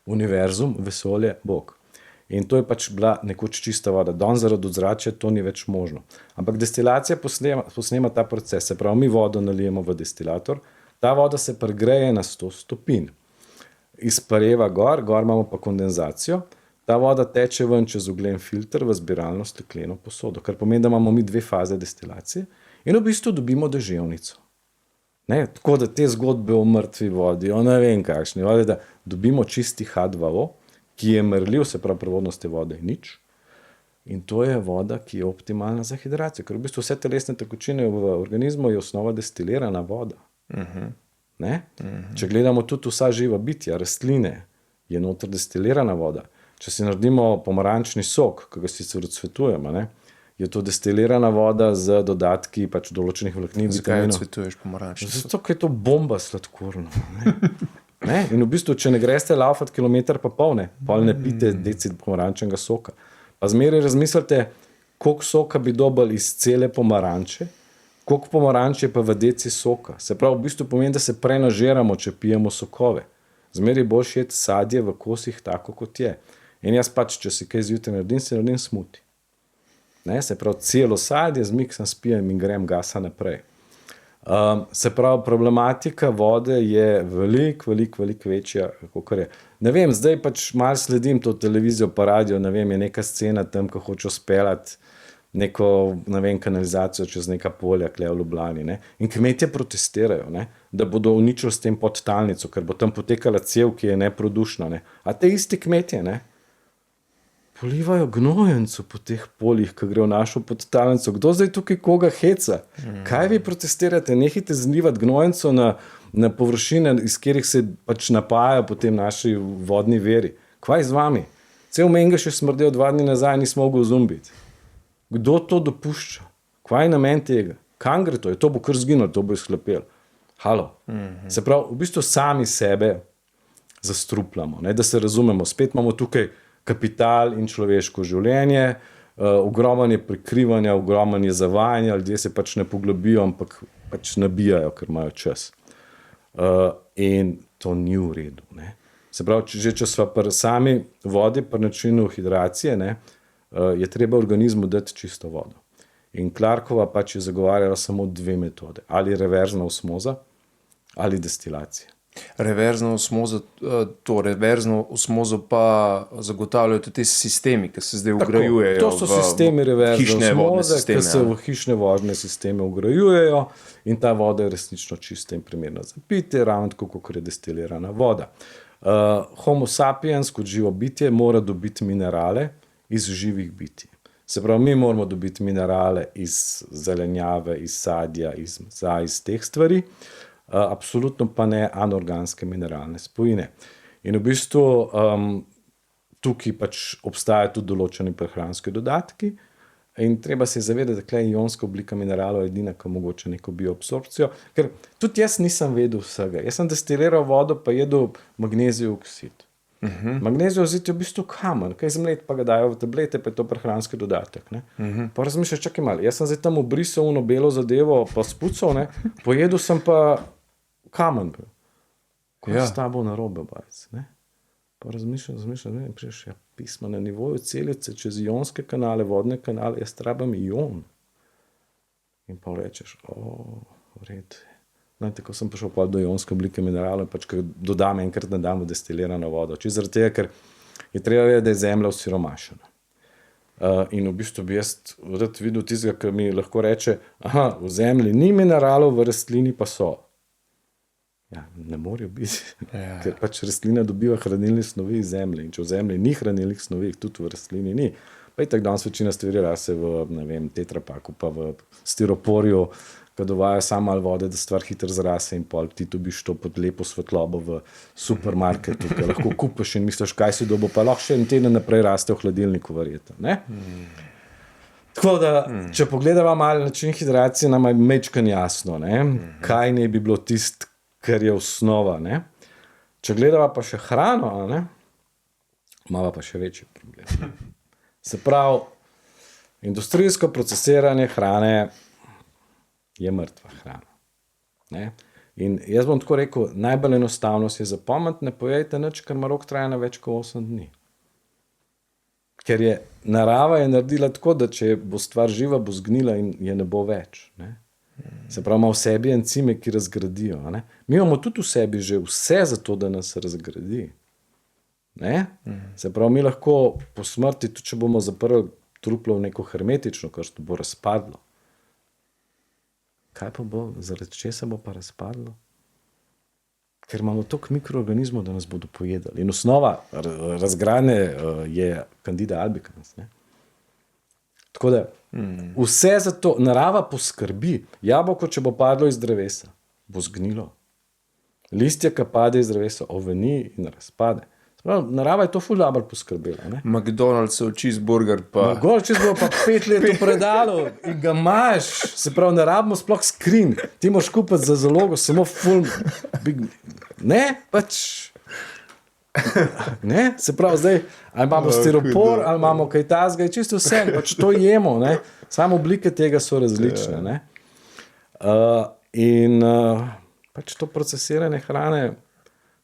[SPEAKER 2] univerzum, vesolje, Bog. In to je pač bila nekoč čista voda. Danes zaradi ozračja to ni več možno. Ampak destilacija posnema ta proces, se pravi, mi vodo nalijemo v destilator, ta voda se pregreje na 100 stopinj. Izpareva gor imamo pa kondenzacijo, ta voda teče ven čez ugljen filter v zbiralno stekleno posodo, kar pomeni, da imamo mi 2 faze destilacije in v bistvu dobimo deževnico. Ne, tako da te zgodbe o mrtvi vodi, o ne vem kakšni vodi, da dobimo čisti H2O, ki je merljiv, se pravi prevodnost te vode je nič. In to je voda, ki je optimalna za hidracijo, ker v bistvu vse telesne tekočine v organizmu je osnova destilirana voda. Ne? Če gledamo tudi vsa živa bitja, rastline, je noter destilirana voda. Če si naredimo pomarančni sok, ki ga sicer odsvetujemo, ne? Je to destilirana voda z dodatki pač določenih vlaknin.
[SPEAKER 1] Zakaj odsvetuješ pomarančni sok?
[SPEAKER 2] Zato, ker je to bomba sladkorna. Ne? In v bistvu, če ne greste laufat kilometer pa pol ne pite deci pomarančnega soka. Pa zmeraj razmislite, koliko soka bi dobili iz cele pomaranče, koliko pomaranče pa v deci soka. Se pravi, v bistvu pomeni, da se prenažiramo, če pijemo sokove. Zmeraj boljše jeti sadje v kosih tako, kot je. In jaz pač, če si kaj zjutraj naredim smuti. Ne, se pravi, celo sadje zmiksam, spijem in grem gasa naprej. Se pravi, problematika vode je veliko večja, kakor je. Ne vem, zdaj pač malo sledim to televizijo pa radio, ne vem, je neka scena tam, ko hočejo speljati neko, ne vem, kanalizacijo čez neka polja, kle v Ljubljani, ne. In kmetje protestirajo, ne, da bodo uničili s tem podtalnico, ker bo tam potekala cev, ki je neprodušna, ne. A te isti kmetje, ne, polivajo gnojenco po teh poljih, ki gre v našo podtalnico. Kdo zdaj tukaj koga heca? Kaj vi protestirate? Nehajte zlivati gnojenco na površine, iz katerih se pač napajajo potem naši vodni viri. Kaj z vami? Cel Mengeš je smrdel 2 dni nazaj, nismo mogli zumbiti. Kdo to dopušča? Kaj je namen tega? Kam gre to? To bo kar zginilo, to bo izhlapelo. Halo. Se pravi, v bistvu sami sebe zastrupljamo, ne? Da se razumemo. Spet imamo tukaj kapital in človeško življenje, ogromno je prikrivanja, ogromno je zavajanja, ljudje se pač ne poglobijo, ampak pač nabijajo, ker imajo čas. In to ni v redu. Ne? Se pravi, če sva pri sami vodi, pri načinu hidracije, ne, je treba organizmu dati čisto vodo. In Clarkova pač je zagovarjala samo 2 metode. Ali reverzna osmoza, ali destilacija.
[SPEAKER 1] Reverzno osmozo, to reverzno osmozo pa zagotavljajo tudi ti sistemi, ki se zdaj vgrajujejo.
[SPEAKER 2] To so sistemi reverzne osmoze, ki se v
[SPEAKER 1] ja.
[SPEAKER 2] hišne vodne sisteme vgrajujejo in ta voda je resnično čista in primerna za pitje, ravno tako, kot je destilirana voda. Homo sapiens kot živo bitje mora dobiti minerale iz živih bitij. Se pravi, mi moramo dobiti minerale iz zelenjave, iz sadja, iz teh stvari, absolutno pa ne anorganske mineralne spojine. In v bistvu tukaj pač obstajajo tudi določeni prehranski dodatki in treba se zavedati, da je ionska oblika mineralov edina, ki omogoča neko bioabsorpcijo, ker tudi jaz nisem vedel vsega. Jaz sem destiliral vodo, pa jedel magnezijev oksid. Magnezijev oksid je v bistvu kamen, kaj zemljet pa ga dajo v tablete, pa je to prehranski dodatek. Ne? Pa razmišljaš, čakaj malo, jaz sem zdaj tam obrisal ono belo zadevo, pa spucal, ne? Pojedel sem pa kamen. Kaj je s tabo narobe, bajc, ne? Pa razmišljam, ne, priješ, pismo na nivoju celice, čez ionske kanale, vodne kanale, jaz rabim ion. In pa rečeš, v redu. No, tako sem prišel pa do ionske oblike mineralov, pač, ker dodam enkrat na dan v destilirano vodo. Čisto zaradi tega, ker je treba vedeti, da je zemlja osiromašena. In v bistvu bi jaz rad videl tistega, ki mi lahko reče, v zemlji ni mineralov, v rastlini pa so. Ja, ne morajo biti, ker pač rastlina dobiva hranilne snovi iz zemlje in če v zemlji ni hranilnih snovi, tudi v rastlini ni. Pa je tako danes večina stvari rase v, ne vem, tetrapaku, pa v stiroporju, ko dovaja samo malo vode, da stvar hitro zrase in pol ti dobiš to pod lepo svetlobo v supermarketu, ki lahko kupiš in misliš, kaj si dobo, pa lahko še en teden naprej raste v hladilniku, verjetno, ne? Tako da, če pogledava malo način hidracije, nam je mečkan jasno, ne? Kaj ne bi bilo tisto, kar je osnova, ne? Če gledava pa še hrano, ne? Imava pa še večji problem. Se pravi, industrijsko procesiranje hrane je mrtva hrana. Ne? In jaz bom tako rekel, najbolj enostavno si zapomniti, ne pojejte nič, kar ima rok trajanja več kot 8 dni. Ker je narava je naredila tako, da če bo stvar živa, bo zgnila in je ne bo več, ne? Se pravi, ima v sebi encime, ki razgradijo. Ne? Mi imamo tudi v sebi že vse za to, da nas razgradi. Ne? Se pravi, mi lahko po smrti, tudi če bomo zaprli truplo v neko hermetično krsto, bo razpadlo. Kaj pa bo? Zaradi česa bo pa razpadlo? Ker imamo toliko mikroorganizmov, da nas bodo pojedali. In osnova razgradnje je Candida albicans. Ne? Tako da, vse za to, narava poskrbi. Jabolko, če bo padlo iz drevesa, bo zgnilo. Listje, ki pade iz drevesa, oveni in razpade. Narava je to ful dobro poskrbela. Ne?
[SPEAKER 1] McDonald'sov cheeseburger pa...
[SPEAKER 2] Cheeseburger pa 5 let v predalu in ga imaš. Se pravi, ne rabimo sploh skrin. Ti moraš kupiti za zalogo samo ful... Ne, pač... Ne? Se pravi, zdaj, ali imamo stiropor, ali imamo kaj tazga, je čisto vse, pač to jemo, ne? Samo oblike tega so različne, ne? Pač to procesiranje hrane,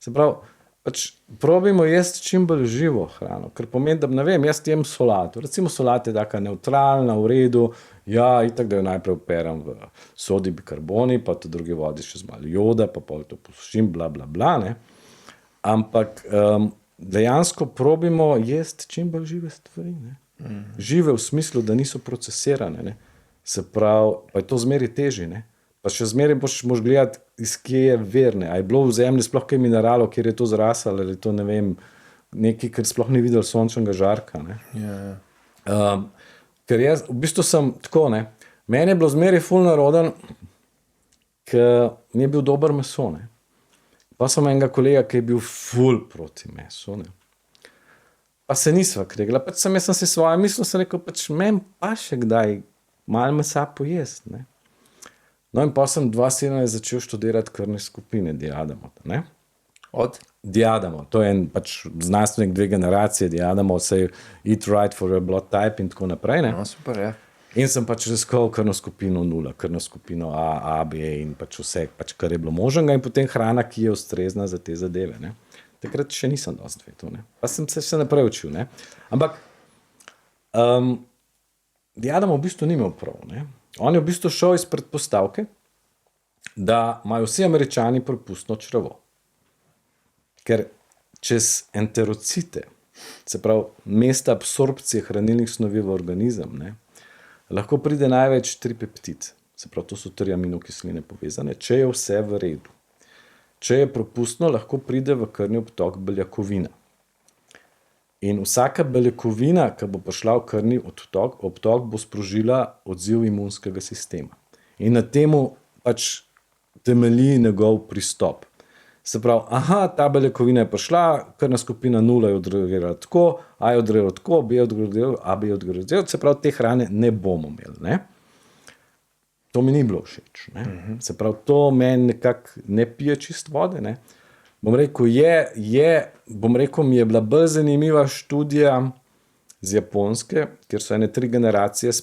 [SPEAKER 2] se pravi, pač probimo jesti čim bolj živo hrano, ker pomeni, da, ne vem, jaz jem solato, recimo solat je taka neutralna, v redu, ja, itak, da jo najprej operem v sodi bikarboni, pa to druge vodi še z malo joda, pa pol to posušim, bla, bla, bla, ne? Ampak dejansko probimo jesti čim bolj žive stvari. Ne? Žive v smislu, da niso procesirane. Ne? Se pravi, pa je to zmeri teži. Ne? Pa še zmeri moš gledati, iz kje je ver. A je bilo v zemlji sploh kaj mineralov, kjer je to zraslo, ali je to, ne vem, nekaj, kar sploh ni videl sončnega žarka. Ne? Ker jaz v bistvu sem tako, ne? Meni je bilo zmeri ful naroden, ker mi je bil dober meso. Ne? Pa sem enega kolega, ki je bil ful proti mesu. Ne? Pa se nisva kregla. Pač jaz sem si svoje mislil, sem rekel, pač men pa še kdaj malo mesa pojesti. Ne? No in pa sem 2017 začel študirati krvne skupine Diadamo. Ne?
[SPEAKER 1] Od?
[SPEAKER 2] Diadamo. To je en pač znanstvenik 2 generacije Diadamo, se Eat Right for Your Blood Type in tako naprej. Ne?
[SPEAKER 1] No, super, ja.
[SPEAKER 2] In sem pač raziskal krvno skupino 0, krvno skupino A, B in pač vse, pač kar je bilo možnega in potem hrana, ki je ustrezna za te zadeve. Ne. Takrat še nisem dosti vedel, ne. Pa sem se še naprej učil. Ne. Ampak Diadamo v bistvu ni imel prav. Ne. On je v bistvu šel iz predpostavke, da imajo vsi Američani propustno črevo. ker čez enterocite, se pravi mesta absorpcije hranilnih snovi v organizem, ne, lahko pride največ tripeptid, se pravi, to so 3 aminokisline povezane, če je vse v redu. Če je propustno, lahko pride v krvni obtok beljakovina. In vsaka beljakovina, ki bo prišla v krvni obtok, bo sprožila odziv imunskega sistema. In na temu pač temelji njegov pristop. Se pravi, ta beljakovina je prišla, krvna skupina 0 je odreagirala tako, A je odreagirala tako, B je odreagirala, AB je odreagirala, se pravi, te hrane ne bomo imeli, ne. To mi ni bilo všeč, ne. Se pravi, to meni nekako ne pije čist vode, ne. Bom rekel, mi je bila bolj zanimiva študija z Japonske, kjer so ene 3 generacije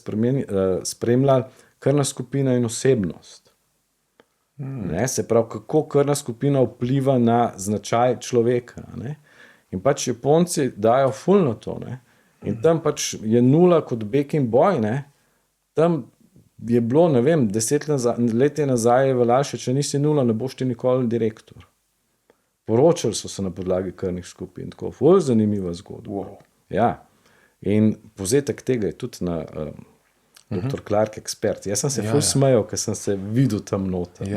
[SPEAKER 2] spremljali krvna skupina in osebnost. Ne, se pravi, kako krvna skupina vpliva na značaj človeka, ne. In pač Japonci dajo ful na to, ne. In tam pač je 0 kot bek in boj, ne. Tam je bilo, ne vem, 10 let nazaj je veljalo še, če nisi 0, ne boš ti nikoli direktor. Poročali so se na podlagi krvnih skupin, tako ful zanimiva zgodba.
[SPEAKER 1] Wow.
[SPEAKER 2] Ja. In povzetek tega je tudi na Dr. Clark ekspert. Jaz sem se ful smejal, ker sem se videl tam noter.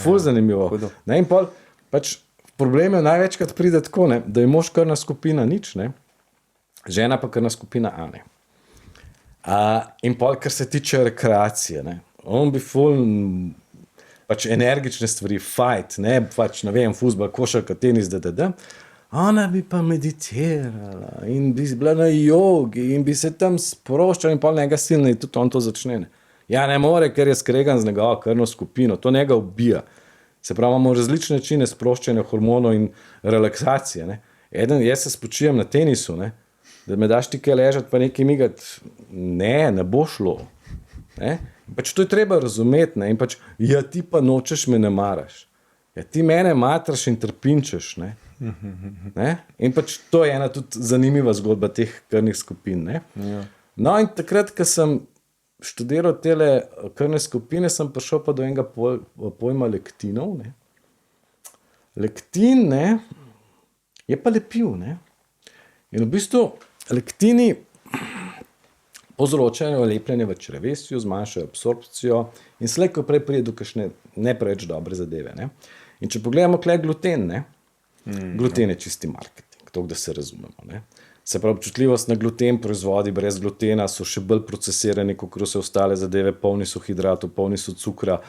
[SPEAKER 2] Ful zanimivo. Ne, in pol, pač problem je največkrat pride tako, ne, da je mož krvna skupina nič, ne, žena pa krvna skupina A, ne. In pol, kar se tiče rekreacije, ne, on bi ful pač energične stvari, fight, ne, pač, ne vem, fuzbal, košarka, tenis, ona bi pa meditirala in bi bila na jogi in bi se tam sproščala in pol njega silne in tudi on to začne. Ne. Ja, ne more, ker je skregan z njegovo krvno skupino, to njega ubija. Se pravi, imamo različne načine sproščanja hormonov in relaksacije, ne. Jaz se spočijem na tenisu, ne, da me daš ti kaj ležati pa nekaj migati, ne bo šlo. Ne. Pač to je treba razumeti, ne, in pač, ja, ti pa nočeš, me ne maraš. Ja, ti mene matraš in trpinčeš, ne. Ne? In pač to je ena tudi zanimiva zgodba teh krvnih skupin, ne. No, in takrat, ko sem študiral tele krvne skupine, sem prišel pa do enega pojma lektinov, ne. Lektin, ne, je pa lepiv, ne. In v bistvu lektini povzročajo lepljenje v črevesju, zmanjšajo absorpcijo in slej ko prej pride do kakšne ne preveč dobre zadeve, ne. In če pogledamo tule gluten, ne, gluten je čisti marketing, toliko da se razumemo, ne. Se pravi, občutljivost na gluten, proizvodi brez glutena so še bolj procesirani, kakor vse ostale zadeve, polni so hidratov, polni so cukra.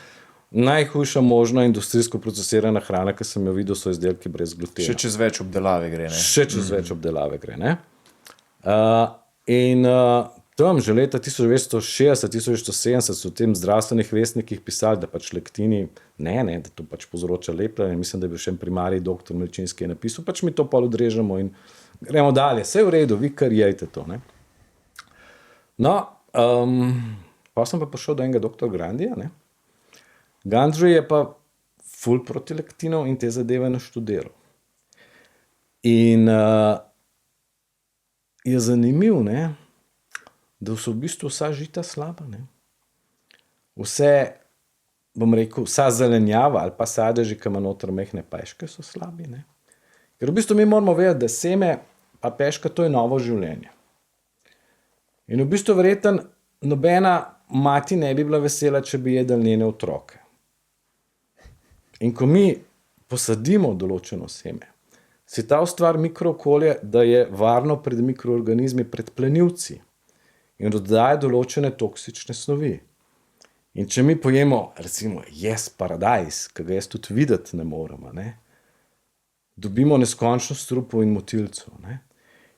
[SPEAKER 2] Najhujša možna industrijsko procesirana hrana, ki sem jo videl, so izdelki brez glutena.
[SPEAKER 1] Še čez več obdelave gre, ne?
[SPEAKER 2] Še čez več obdelave gre, ne. Tam že leta 1960, 1970 so v tem zdravstvenih vestnikih pisali, da pač lektini, ne, da to pač povzroča lepljenje. Mislim, da je bil še en primarij doktor medicinski je napisal, pač mi to pol odrežemo in gremo dalje. Vse je v redu, vi kar jejte to, ne. No, pa sem pa prišel do enega doktor Grandija, ne. Gandhi je pa ful proti lektinov in te zadeve naštudiral. In je zanimiv, ne, da so v bistvu vsa žita slaba, ne. Vse, bom rekel, vsa zelenjava ali pa sadeži, ki ima noter majhne peške, so slabi, ne. Ker v bistvu mi moramo vedeti, da seme pa peška, to je novo življenje. In v bistvu verjetno nobena mati ne bi bila vesela, če bi jedli njene otroke. In ko mi posadimo določeno seme, si ta ustvari mikrookolje, da je varno pred mikroorganizmi, pred plenilci. In dodaja določene toksične snovi. In če mi pojemo, recimo, paradajz, ki ga jaz tudi videti ne morem, ne, dobimo neskončno strupov in motilcev, ne.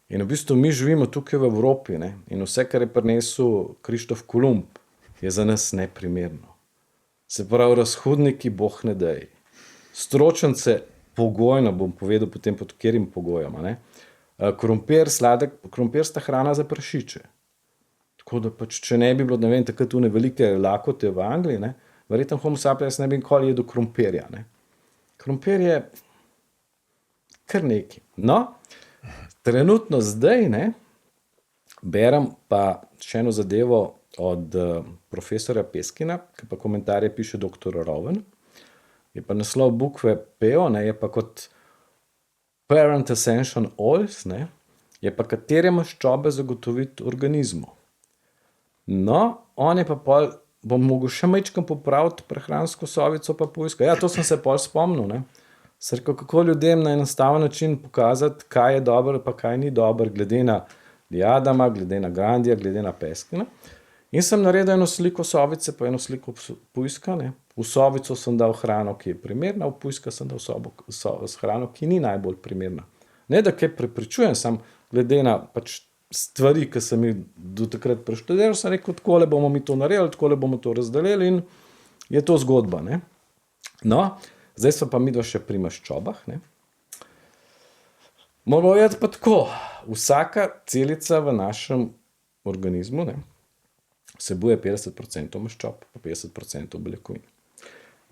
[SPEAKER 2] In v bistvu mi živimo tukaj v Evropi, ne, in vse, kar je prinesel Krištof Kolumb, je za nas neprimerno. Se pravi, razhodniki Bog ne daj. Stročnice pogojno, bom povedal potem pod katerim pogojem, ne. Krompir sta hrana za prašiče. Tako da pač, če ne bi bilo, ne vem, takrat one velike lakote v Angliji, ne, verjetno Homo sapiens ne bi nikoli jedel krompirja, ne. Krompir je kar nekaj. No, trenutno zdaj, ne, berem pa še eno zadevo od profesorja Peskina, ki pa komentarje piše doktor Roven, je pa naslov Bukve peo, ne, je pa kot parent essential oils, ne, je pa katere maščobe zagotoviti organizmu. No, on je pa pol, bom mogel še majčkam popraviti prehransko sovico pa poiskati. Ja, to sem se pol spomnil, ne. Sem rekel, kako ljudem na enostaven način pokazati, kaj je dobro pa kaj ni dobro, glede na diadama, glede na grandija, glede na peskina. In sem naredil eno sliko sovice pa eno sliko pujska, ne. V sovico sem dal hrano, ki je primerna, v pujska sem dal hrano, ki ni najbolj primerna. Ne, da kaj prepričujem, sam glede na pač stvari, ki sem jih do takrat preštudiral, sem rekel, takole bomo mi to naredili, takole bomo to razdelili in je to zgodba, ne. No, zdaj so pa midva še pri maščobah, ne. Moramo vedeti pa tako, vsaka celica v našem organizmu, ne, vsebuje 50% maščob pa 50% beljakovin.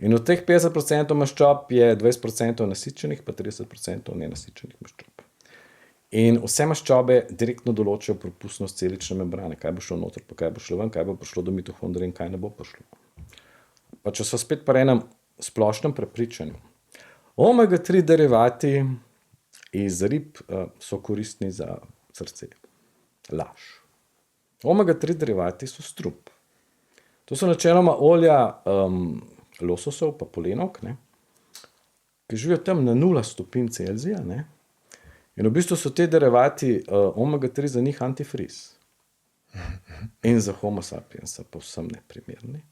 [SPEAKER 2] In od teh 50% maščob je 20% nasičenih pa 30% nenasičenih maščob. In vse maščobe direktno določajo propustnost celične membrane, kaj bo šlo noter, pa kaj bo šlo ven, kaj bo prišlo do mitohondrij in kaj ne bo prišlo. Pa če so spet pri enem splošnem prepričanju. Omega-3 derivati iz rib so koristni za srce. Laž. Omega-3 derivati so strup. To so načeloma olja lososov pa polenovk, ne, ki živijo tam na 0 stopinj Celzija, ne. In v bistvu so te derivati omega-3 za njih antifriz. In za homo sapiensa povsem neprimerni.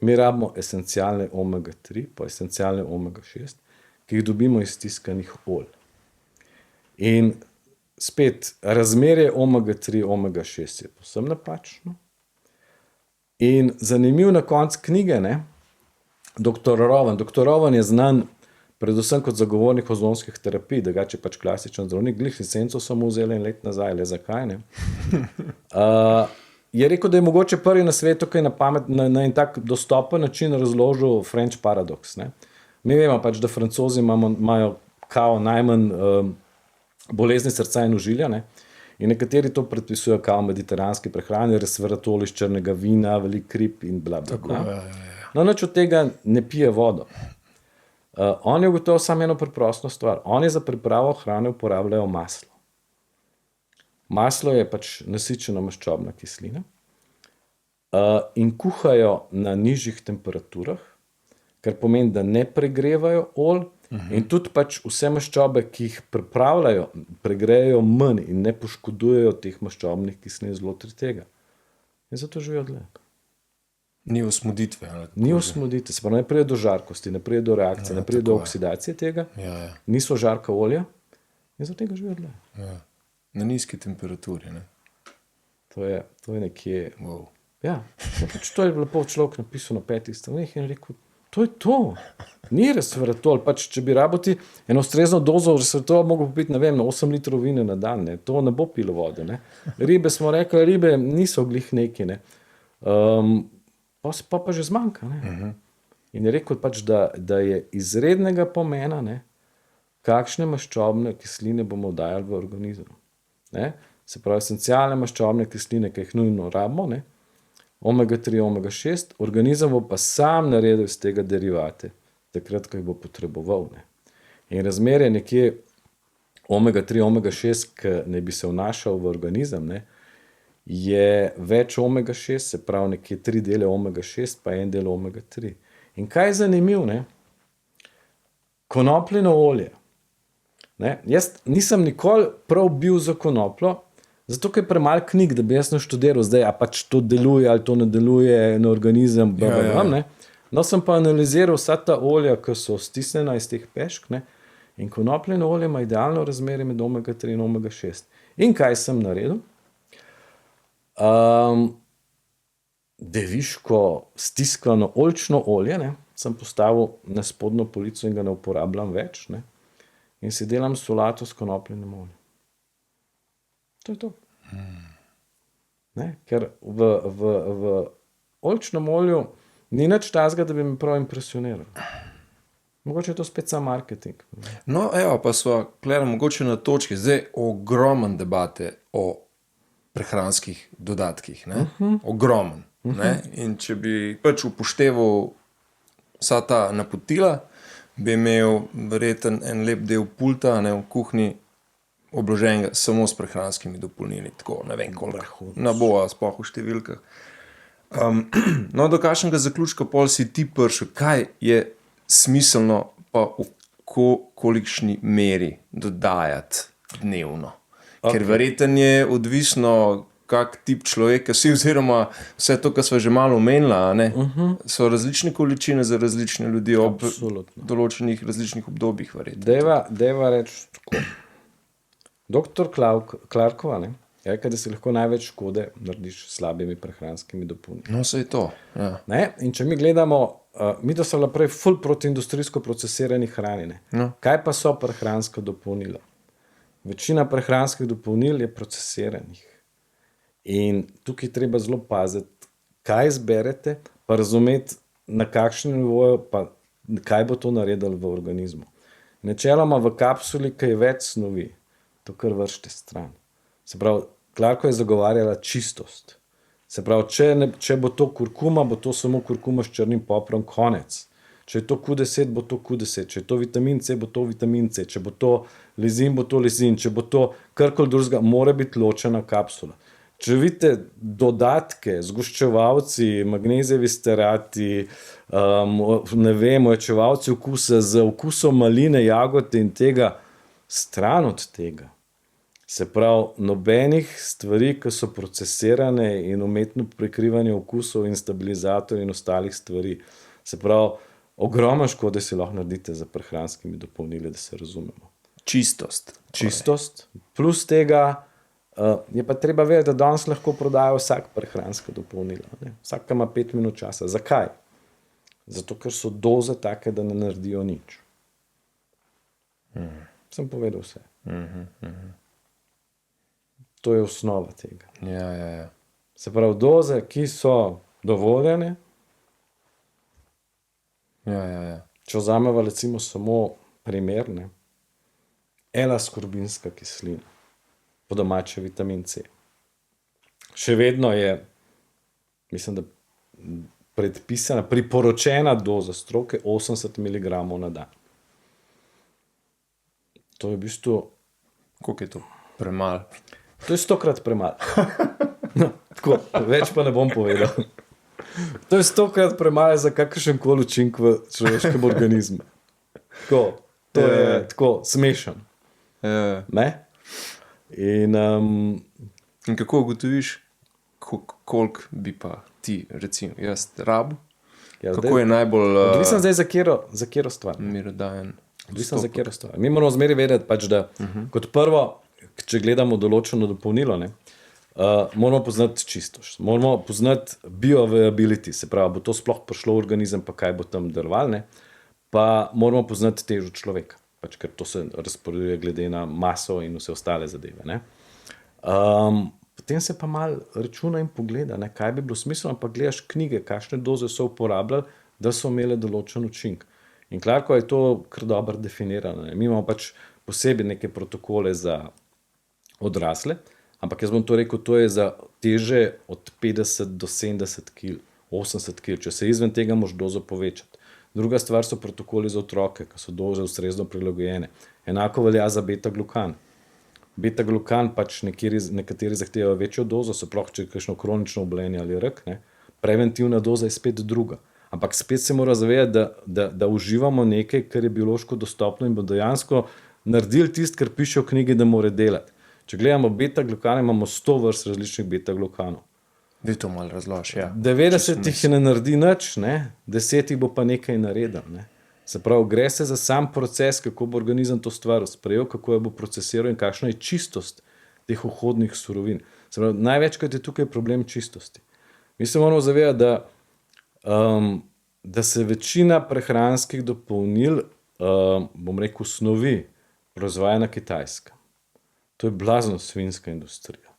[SPEAKER 2] Mi rabimo esencialne omega-3 pa esencialne omega-6, ki jih dobimo iz stiskanih olj. In spet, razmerje omega-3, omega-6 je povsem napačno. In zanimiv na koncu knjige, ne, Dr. Rowan je znan predvsem kot zagovornik ozonskih terapij, drugače pač klasičen zdravnik, glih licenco so mu vzeli en let nazaj, le zakaj, ne. Je rekel, da je mogoče prvi na svetu, ki je na en tak dostopen način razložil French paradox, ne. Mi vemo pač, da Francozi imajo kao najmanj bolezni srca in ožilja, ne. In nekateri to predpisujejo kao mediteranski prehrani, resveratrol iz črnega vina, velik rib in bla, bla, bla. No, nič od tega ne pije vodo. On je ugotovil samo eno preprosto stvar. Oni za pripravo hrane uporabljajo maslo. Maslo je pač nasičena maščobna kislina in kuhajo na nižjih temperaturah, kar pomeni, da ne pregrevajo olj in tudi pač vse maščobe, ki jih pripravljajo, pregrejejo manj in ne poškodujejo teh maščobnih kislin znotraj tega. In zato živijo dlje.
[SPEAKER 1] Ni osmoditve.
[SPEAKER 2] Ni osmoditve, se pravi, ne pride do žarkosti, ne pride do reakcije, ne pride do oksidacije tega, niso žarka olja in zato tega živijo dlje.
[SPEAKER 1] Ja. Na nizki temperaturi, ne.
[SPEAKER 2] To je nekje...
[SPEAKER 1] Wow.
[SPEAKER 2] Ja, pač to je lepo človek napisal na 5 straneh in rekel, to je to. Ni resveratrol, pač če bi rabo ti eno ustrezno dozo resveratrola mogel popiti, ne vem, na 8 litrov vina na dan, ne. To ne bo pilo vode, ne. Ribe smo rekli, ribe niso glih neki, ne. Pa že zmanjka, ne. In je rekel pač, da je izrednega pomena, ne, kakšne maščobne kisline bomo dajali v organizem. Ne. Se pravi, esencialne maščobne kisline, ki jih nujno rabimo, ne, omega-3, omega-6, organizem bo pa sam naredil iz tega derivate, takrat, ko jih bo potreboval, ne. In razmerje nekje omega-3, omega-6, ki naj bi se vnašal v organizem, ne, je več omega-6, se pravi nekje 3 dele omega-6 pa 1 del omega-3. In kaj je zanimivo, ne? Konopljino olje. Ne? Jaz nisem nikoli prav bil za konopljo, zato ker je premalo knjig, da bi jaz naštudiral zdaj, a pač to deluje ali to ne deluje na organizem, ne. No, sem pa analiziral vsa ta olja, ki so stisnjena iz teh pešk, ne, in konopljino olje ima idealno razmerje med omega-3 in omega-6. In kaj sem naredil? Deviško stiskano oljčno olje, ne, sem postavil na spodnjo polico in ga ne uporabljam več, ne, in si delam solato s konopljinim oljem. To je to. Ne, ker v oljčnem olju ni nič takega, da bi me prav impresioniral. Mogoče je to spet sam marketing.
[SPEAKER 1] No, evo, pa sva, Klara, mogoče na točki, zdaj ogromen debate o prehranskih dodatkih, ne? Ogromen, ne? In če bi pač upošteval vsa ta napotila, bi imel verjeten en lep del pulta, ne, v kuhinji obloženega samo s prehranskimi dopolnili, tako ne vem koliko, na boa, sploh v številkah. No, do kakšnega zaključka pol si ti prišel, kaj je smiselno pa v kolikšni meri dodajati dnevno? Ker verjetno je odvisno, kak tip človeka si, oziroma vse to, kar sva že malo omenila, ne, so različne količine za različne ljudi ob določenih različnih obdobjih, verjetno.
[SPEAKER 2] Deva reči tako. Doktor Clarkova, ne, je rekel, da si lahko največ škode narediš s slabimi prehranskimi dopolnili.
[SPEAKER 1] No, saj to, ja.
[SPEAKER 2] Ne? In če mi gledamo, mi da so bila prej ful protiindustrijsko procesirani hrani, ne.
[SPEAKER 1] No.
[SPEAKER 2] Kaj pa so prehranska dopolnila? Večina prehranskih dopolnil je procesiranih. In tukaj treba zelo paziti, kaj izberete, pa razumeti, na kakšnem nivoju, pa kaj bo to naredilo v organizmu. Načeloma v kapsuli, ki je več snovi, to kar vršite stran. Se pravi, Clarkova je zagovarjala čistost. Se pravi, če bo to kurkuma, bo to samo kurkuma s črnim poprom, konec. Če je to Q10, bo to Q10. Če je to vitamin C, bo to vitamin C. Če bo to lizin, bo to lizin. Če bo to karkoli drugega, mora biti ločena kapsula. Če vidite dodatke, zgoščevalci, magnezijevi sterati, ne vem, ojačevalci okusa z okusom maline, jagode in tega, stran od tega. Se pravi, nobenih stvari, ki so procesirane in umetno prikrivanje okusov in stabilizator in ostalih stvari. Se pravi, ogromno škode si lahko naredite za prehranskimi dopolnili, da se razumemo. Čistost. Plus tega je pa treba vedeti, da danes lahko prodajo vsak prehranska dopolnila. Ne? Vsak ima 5 minut časa. Zakaj? Zato, ker so doze take, da ne naredijo nič. Sem povedal vse. To je osnova tega.
[SPEAKER 1] Ja.
[SPEAKER 2] Se pravi, doze, ki so dovoljene,
[SPEAKER 1] Ja.
[SPEAKER 2] če vzameva recimo samo primer, ne, L-askorbinska kislina, po domače vitamin C. Še vedno je, mislim, da predpisana, priporočena doza stroke 80 mg na dan. To je v bistvu...
[SPEAKER 1] Koliko je to premalo?
[SPEAKER 2] To je 100-krat premalo. No, tako, več pa ne bom povedal. To je 100-krat premalo za kakršen koli učinek v človeškem organizmu. Tako, to je tako smešen. Ne? In
[SPEAKER 1] kako ugotoviš, koliko bi pa ti, recimo, jaz rabu? Kako je najbolj
[SPEAKER 2] odvisno zdaj za katero stvar.
[SPEAKER 1] Mirodajen?
[SPEAKER 2] Odvisno za katero stvar. Mi moramo zmeraj vedeti, pač, da kot prvo, če gledamo določeno dopolnilo, ne, moramo poznati čistost, moramo poznati bioavailability, se pravi, bo to sploh prišlo v organizem, pa kaj bo tam delovalo, ne, pa moramo poznati težo človeka, pač, ker to se razporeduje glede na maso in vse ostale zadeve. Ne. Potem se pa malo računa in pogleda, ne, kaj bi bilo smiselno, pa gledaš knjige, kakšne doze so uporabljali, da so imele določen učinek. In Clarkova je to kar dobro definirano. Mi imamo pač posebej neke protokole za odrasle, ampak jaz bom to rekel, to je za teže od 50 do 70 kg, 80 kg, če se izven tega moš dozo povečati. Druga stvar so protokoli za otroke, ki so doze ustrezno prilagojene. Enako velja za beta-glukan. Beta-glukan pač nekateri zahtevajo večjo dozo, se pravi, če je kakšno kronično obolenje ali rak, ne, preventivna doza je spet druga. Ampak spet se mora zavedati, da uživamo nekaj, kar je biološko dostopno in bo dejansko naredili tisto, kar piše v knjigi, da mora delati. Če gledamo beta-glukane, imamo 100 vrst različnih beta-glukanov.
[SPEAKER 1] Vi to malo razloži, ja.
[SPEAKER 2] 90 jih ne naredi nič, ne? 10 jih bo pa nekaj naredil. Ne? Se pravi, gre se za sam proces, kako bo organizem to stvar sprejel, kako jo bo procesiral in kakšna je čistost teh vhodnih surovin. Se pravi, največkrat je tukaj problem čistosti. Mi se moramo zavedati, da se večina prehranskih dopolnil, bom rekel, snovi proizvaja na Kitajskem. To je blazno svinjska industrija.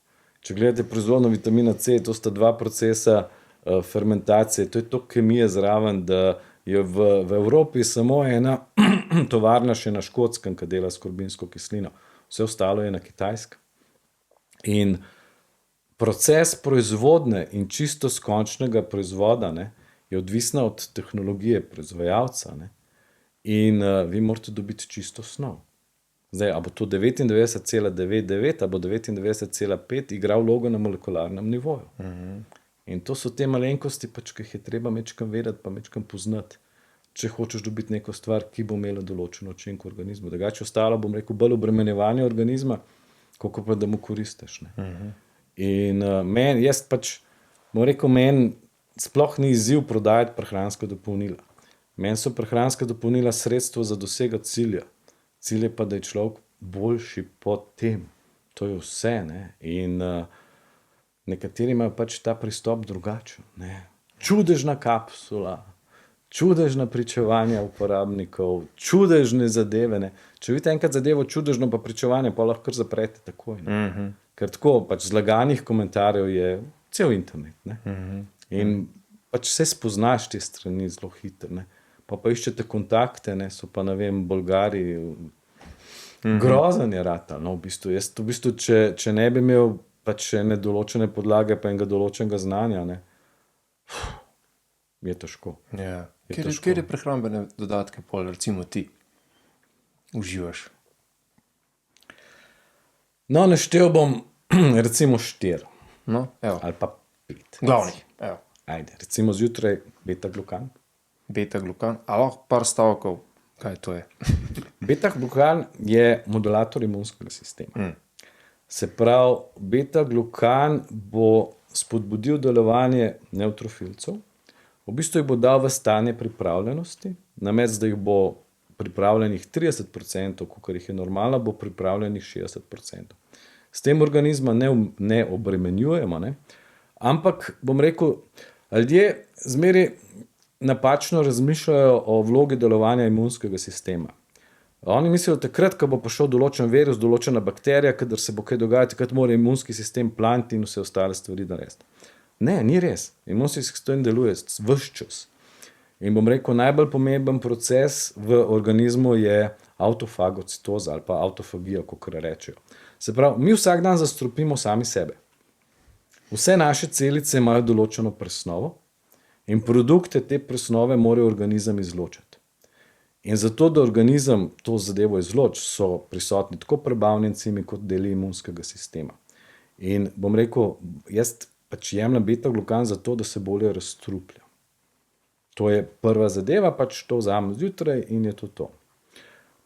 [SPEAKER 2] Če gledate proizvodnjo vitamina C, to sta 2 procesa fermentacije, to je to kemije zraven, da je v Evropi samo ena tovarna še na Škotskem, ki dela skorbinsko kislino. Vse ostalo je na Kitajskem. In proces proizvodne in čistost končnega proizvoda, ne, je odvisna od tehnologije proizvajalca. Ne. in vi morate dobiti čisto snov. Zdaj, a bo to 99,99, a bo 99,5 igra vlogo na molekularnem nivoju. In to so te malenkosti, pač, ki jih je treba mečkam vedeti, pa mečkam poznati, če hočeš dobiti neko stvar, ki bo imela določen učinek v organizmu. Drugače ostalo, bom rekel, bolj obremenjevanje organizma, koliko pa da mu koristiš. In jaz pač, bom rekel, meni sploh ni izziv prodajati prehranska dopolnila. Meni so prehranska dopolnila sredstvo za dosegati cilja. Cilj je pa, da je človek boljši po tem. To je vse. Ne? In nekateri imajo pač ta pristop drugačen. Ne? Čudežna kapsula, čudežna pričevanja uporabnikov, čudežne zadeve. Ne? Če vidite enkrat zadevo čudežno pa pričevanje, pa lahko kar zaprete takoj. Ker tako pač zlaganih komentarjev je cel internet. Ne? In pač se spoznaš te strani zelo hitro. Ne? Pa iščete kontakte, ne? So pa, ne vem, Bolgari, grozen je ratal. No, v bistvu, če ne bi imel pač ene določene podlage pa enega določenega znanja, ne? Je težko.
[SPEAKER 1] Ja. Kjer je prehrambene dodatke pol, recimo ti uživaš?
[SPEAKER 2] No, naštel bom recimo 4.
[SPEAKER 1] No, evo.
[SPEAKER 2] Ali pa 5.
[SPEAKER 1] Glavnih, evo.
[SPEAKER 2] Ajde, recimo zjutraj beta-glukan.
[SPEAKER 1] Beta-glukan, a lahko par stavkov, kaj to je?
[SPEAKER 2] Beta-glukan je modulator imunskega sistema. Se pravi, beta-glukan bo spodbudil delovanje nevtrofilcev, v bistvu jih bo dal v stanje pripravljenosti, namesto da jih bo pripravljenih 30%, kolikor jih je normalno, bo pripravljenih 60%. S tem organizma ne obremenjujemo, ne? Ampak bom rekel, ljudje zmeraj napačno razmišljajo o vlogi delovanja imunskega sistema. Oni mislijo, takrat, ko bo prišel določen virus, določena bakterija, kadar se bo kaj dogajati, takrat mora imunski sistem planti in vse ostale stvari narediti. Ne, ni res. Imunski sistem deluje ves čas. In bom rekel, najbolj pomemben proces v organizmu je autofagocitoza ali pa autofagija, kakor rečejo. Se pravi, mi vsak dan zastrupimo sami sebe. Vse naše celice imajo določeno presnovo in produkte te presnove mora organizem izločiti. In zato, da organizem to zadevo izloči, so prisotni tako prebavni encimi kot deli imunskega sistema. In bom rekel, jaz pač jemljem beta-glukan zato, da se bolje razstruplja. To je prva zadeva, pač to vzamem zjutraj in je to.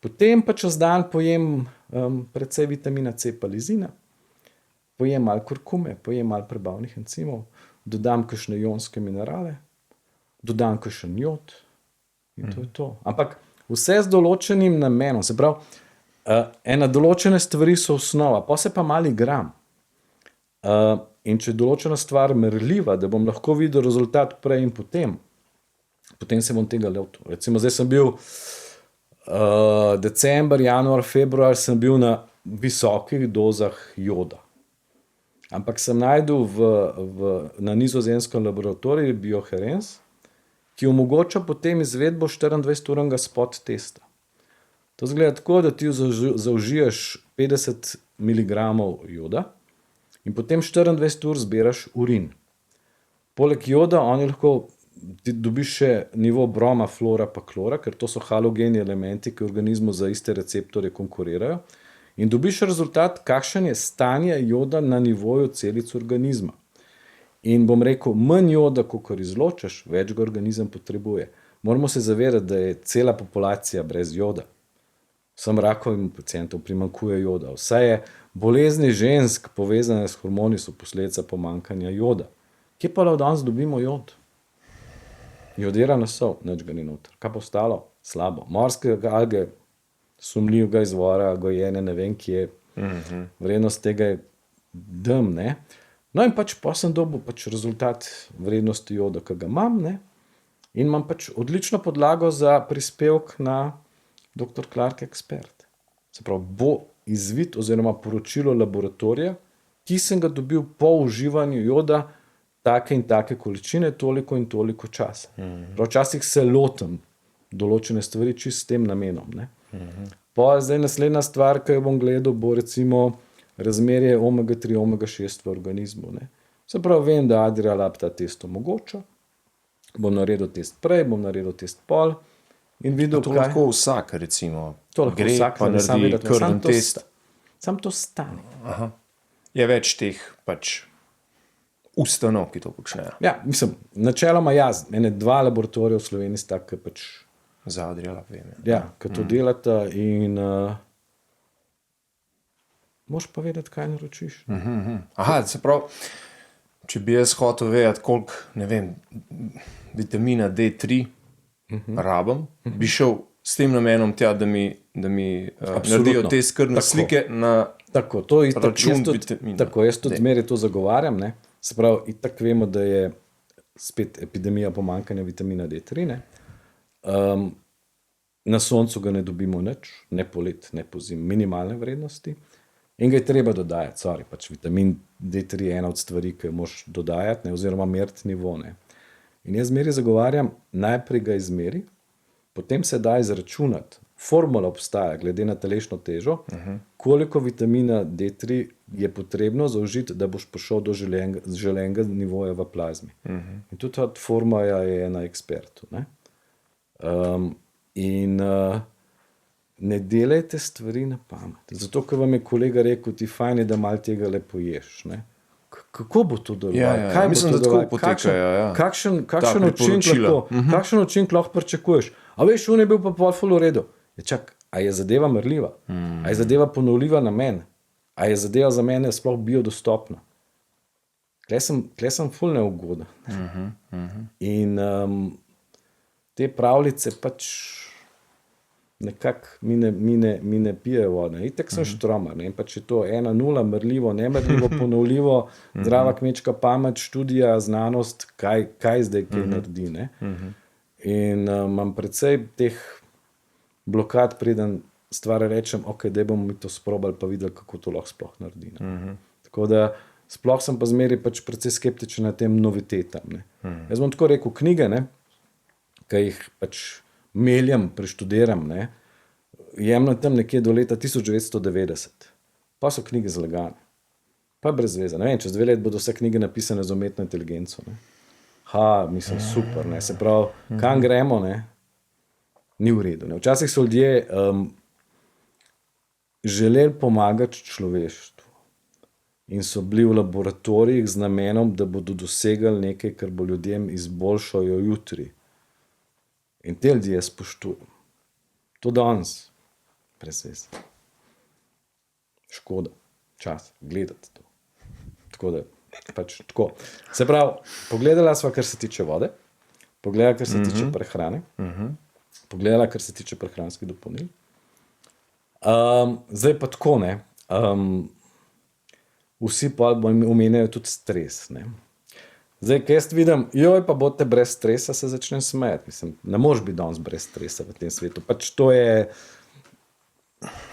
[SPEAKER 2] Potem pa čez dan pojem precej vitamina C pa lizina, pojem malo kurkume, pojem malo prebavnih encimov, dodam kakšne ionske minerale, dodam kakšen jod in to je to. Ampak vse z določenim namenom, se pravi, ena določene stvari so osnova, pa se pa malo igram. In če je določena stvar merljiva, da bom lahko videl rezultat prej in potem se bom tega lotil. Recimo zdaj sem bil december, januar, februar sem bil na visokih dozah joda. Ampak sem najdel na nizozemskem laboratoriju Bioherens, ki omogoča potem izvedbo 24-urnega spot testa. To izgleda tako, da ti zaužiješ 50 mg joda in potem 24 ur zbiraš urin. Poleg joda oni lahko ti dobiš še nivo broma, fluora pa klora, ker to so halogeni elementi, ki organizmu za iste receptorje konkurirajo. In dobiš rezultat, kakšen je stanje joda na nivoju celic organizma. In bom rekel, manj joda, kakor izločiš, več ga organizem potrebuje. Moramo se zavedati, da je cela populacija brez joda. Vsem rakovim pacientom primanjkuje joda. Vse je bolezni žensk povezane s hormoni so posledica pomanjkanja joda. Kje pa danes dobimo jod? Jodirana sol, nič ga ni noter. Kaj pa ostalo? Slabo. Morske alge, sumljivega izvora, gojene, ne vem kje. Vrednost tega je dam, ne? No in pač pa sem dobil pač rezultat vrednosti joda, ki ga imam, ne? In imam pač odlično podlago za prispevek na Dr. Clark Expert. Se pravi, bo izvid oziroma poročilo laboratorija, ki sem ga dobil po uživanju joda take in take količine, toliko in toliko časa. Včasih se lotim določene stvari čist s tem namenom, ne? Pa zdaj naslednja stvar, ki jo bom gledal, bo recimo razmerje omega-3, omega-6 v organizmu, ne. Se pravi, vem, da Adrialab ta test omogoča, bom naredil test prej, bom naredil test pol in videl,
[SPEAKER 1] To
[SPEAKER 2] kaj
[SPEAKER 1] lahko vsak, recimo,
[SPEAKER 2] to lahko
[SPEAKER 1] gre
[SPEAKER 2] vsak
[SPEAKER 1] pa
[SPEAKER 2] naredi, sam
[SPEAKER 1] naredi
[SPEAKER 2] vedeti,
[SPEAKER 1] krvni test.
[SPEAKER 2] Sam to stane.
[SPEAKER 1] Je več teh pač ustanov, ki to počnejo.
[SPEAKER 2] Ja, mislim, načeloma jaz, ene 2 laboratorija v Sloveniji sta, ki pač,
[SPEAKER 1] Za Adriala vem.
[SPEAKER 2] ja, ki to delata in moraš pa vedeti, kaj naročiš.
[SPEAKER 1] Aha, se pravi, če bi jaz hotel vedeti, koliko, ne vem, vitamina D3 rabim, bi šel s tem namenom tja, da mi naredijo te krvne
[SPEAKER 2] Tako.
[SPEAKER 1] slike na
[SPEAKER 2] Tako, to je
[SPEAKER 1] račun
[SPEAKER 2] tudi,
[SPEAKER 1] vitamina
[SPEAKER 2] tako, jaz tudi zmeraj to zagovarjam, ne. Se pravi, itak vemo, da je spet epidemija pomanjkanja vitamina D3, ne. Na soncu ga ne dobimo nič, ne polet, ne pozim, minimalne vrednosti in ga je treba dodajati, sorry, pač vitamin D3 je ena od stvari, ki jo moraš dodajati, ne, oziroma meriti nivo, ne. In jaz zmeraj zagovarjam, najprej ga izmeri, potem se da izračunati, formula obstaja glede na telesno težo, koliko vitamina D3 je potrebno zaužiti, da boš prišel do želenega nivoja v plazmi. In tudi ta formula je na ekspertu, ne. Ne delajte stvari na pamet. Zato, ker vam je kolega rekel, ti fajn je, da malo tega lepo ješ, ne. Kako bo to delovalo?
[SPEAKER 1] Ja,
[SPEAKER 2] Kaj bo
[SPEAKER 1] mislim,
[SPEAKER 2] to
[SPEAKER 1] da tako
[SPEAKER 2] delovalo?
[SPEAKER 1] potekajo, ja.
[SPEAKER 2] Kakšen učinek lahko pričakuješ? A veš, on je bil pa pol ful v redu. Ja, čak, a je zadeva merljiva? A je zadeva ponovljiva na mene? A je zadeva za mene sploh biodostopna? Tle sem ful neugoden. In te pravljice pač nekako mi ne pijejo vode. Itak sem štromar, ne? In pač je to 1-0, merljivo, nemerljivo, ponovljivo, zdrava kmečka pamet, študija, znanost, kaj zdaj kaj naredi, ne? In imam precej teh blokad, preden stvar rečem, ok, daj bomo mi to sprobali pa videli, kako to lahko sploh naredi. Tako da sploh sem pa zmeraj pač precej skeptičen na tem novitetam, ne. Jaz bom tako rekel, knjige, ne, ki jih pač meljem, preštudiram, ne, jemljem tam nekje do leta 1990. Pa so knjige zlagane. Pa brez veze. Ne vem, čez 2 let bodo vse knjige napisane z umetno inteligenco, ne. Mislim, super, ne. Se pravi, kam gremo, ne, ni v redu, ne. Včasih so ljudje želeli pomagati človeštvu in so bili v laboratorijih z namenom, da bodo dosegali nekaj, kar bo ljudem izboljšajo jutri. In te ljudi jaz spoštujem. To danes, brez veze. Škoda čas gledati to. Tako da, pač tako. Se pravi, pogledala sva, kar se tiče vode, pogledala, kar se tiče prehrane, pogledala, kar se tiče prehranskih dopolnil. Zdaj pa tako, ne. Vsi pa omenjajo tudi stres, ne. Zdaj, kaj jaz vidim, joj, pa boste brez stresa, se začnem smejati. Mislim, ne moreš biti danes brez stresa v tem svetu. Pač to je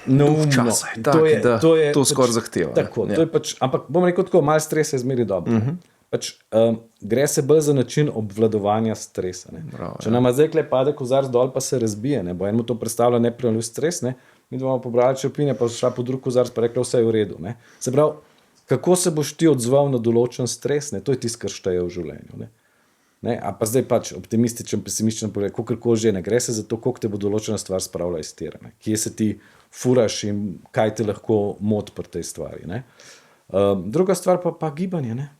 [SPEAKER 2] neumno.
[SPEAKER 1] Časa je tak, da to skoraj zahteva.
[SPEAKER 2] Tako, to je pač, ampak bom rekel tako, malo stresa je zmeraj dobro. Pač, gre se bolj za način obvladovanja stresa, ne. Če nama zdaj kle pade kozarc dol, pa se razbije, ne, bo enemu to predstavlja neprejemljiv stres, ne, mi bomo pobrali črpine, pa šla po drug kozarc, pa rekla, vse je v redu, ne. Se pravi, kako se boš ti odzval na določen stres, ne, to je tisto, kar šteje v življenju, ne. Ne, a pa zdaj pač optimističen, pesimističen pogled, kakorkoli že, ne, gre se za to, koliko te bo določena stvar spravila iz tira, ne. Kje se ti furaš in kaj te lahko moti pri tej stvari, ne. Druga stvar pa gibanje, ne.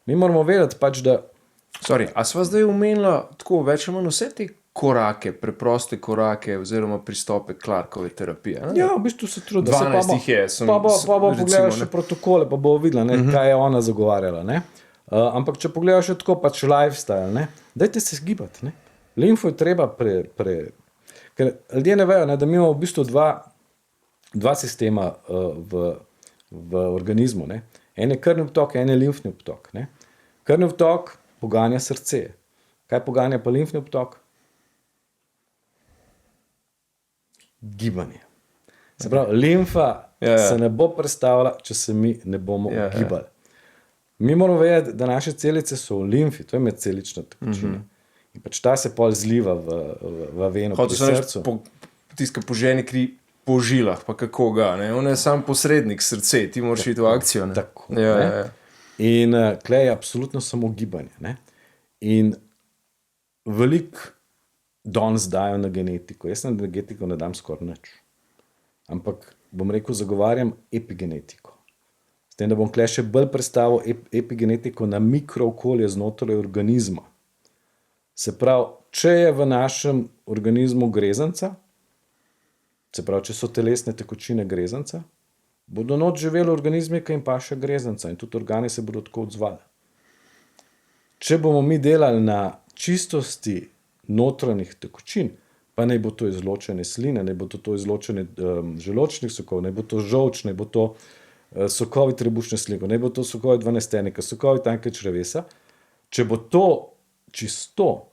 [SPEAKER 2] Mi moramo vedeti pač, da...
[SPEAKER 1] Sorry, a sva zdaj omenila tako več ali manj vse te korake, preproste korake oziroma pristope Clarkove terapije? Ne?
[SPEAKER 2] Ja, v bistvu se trudi.
[SPEAKER 1] 12 jih je.
[SPEAKER 2] Pa bo pogledala še protokole, pa bo videla, ne, kaj je ona zagovarjala, ne. Ampak če pogledaš še tako pač lifestyle, ne, dajte se zgibati, ne. Limfo je treba ker ljudje ne vejo, ne, da mi imamo v bistvu dva sistema v organizmu, ne. En je krvni obtok, en je limfni obtok, ne. Krvni obtok poganja srce. Kaj poganja pa limfni obtok? Gibanje. Se pravi, limfa se ne bo predstavila, če se mi ne bomo gibali. Mi moramo vedeti, da naše celice so v limfi, to je medcelična tekočina. In pač ta se pol zliva v veno pri srcu.
[SPEAKER 1] Tiska požene kri po žilah, pa kako ga, ne? On je sam posrednik srce, ti moraš iti v akcijo, ne?
[SPEAKER 2] Tako, ne? In tle je absolutno samo gibanje, ne? In veliko danes dajo na genetiko. Jaz na genetiko ne dam skoraj nič. Ampak bom rekel, zagovarjam epigenetiko. S tem, da bom tukaj še bolj predstavil epigenetiko na mikrookolje znotraj organizma. Se pravi, če je v našem organizmu grezanca, se pravi, če so telesne tekočine grezanca, bodo noč živeli organizmi, ki jim paše grezanca in tudi organi se bodo tako odzvali. Če bomo mi delali na čistosti notranjih tekočin, pa naj bo to izločene sline, naj bo to izločene želodčnih sokov, naj bo to žolč, naj bo to sokovi trebušne sline, naj bo to sokovi dvanajstenika, sokovi tanke črevesa. Če bo to čisto,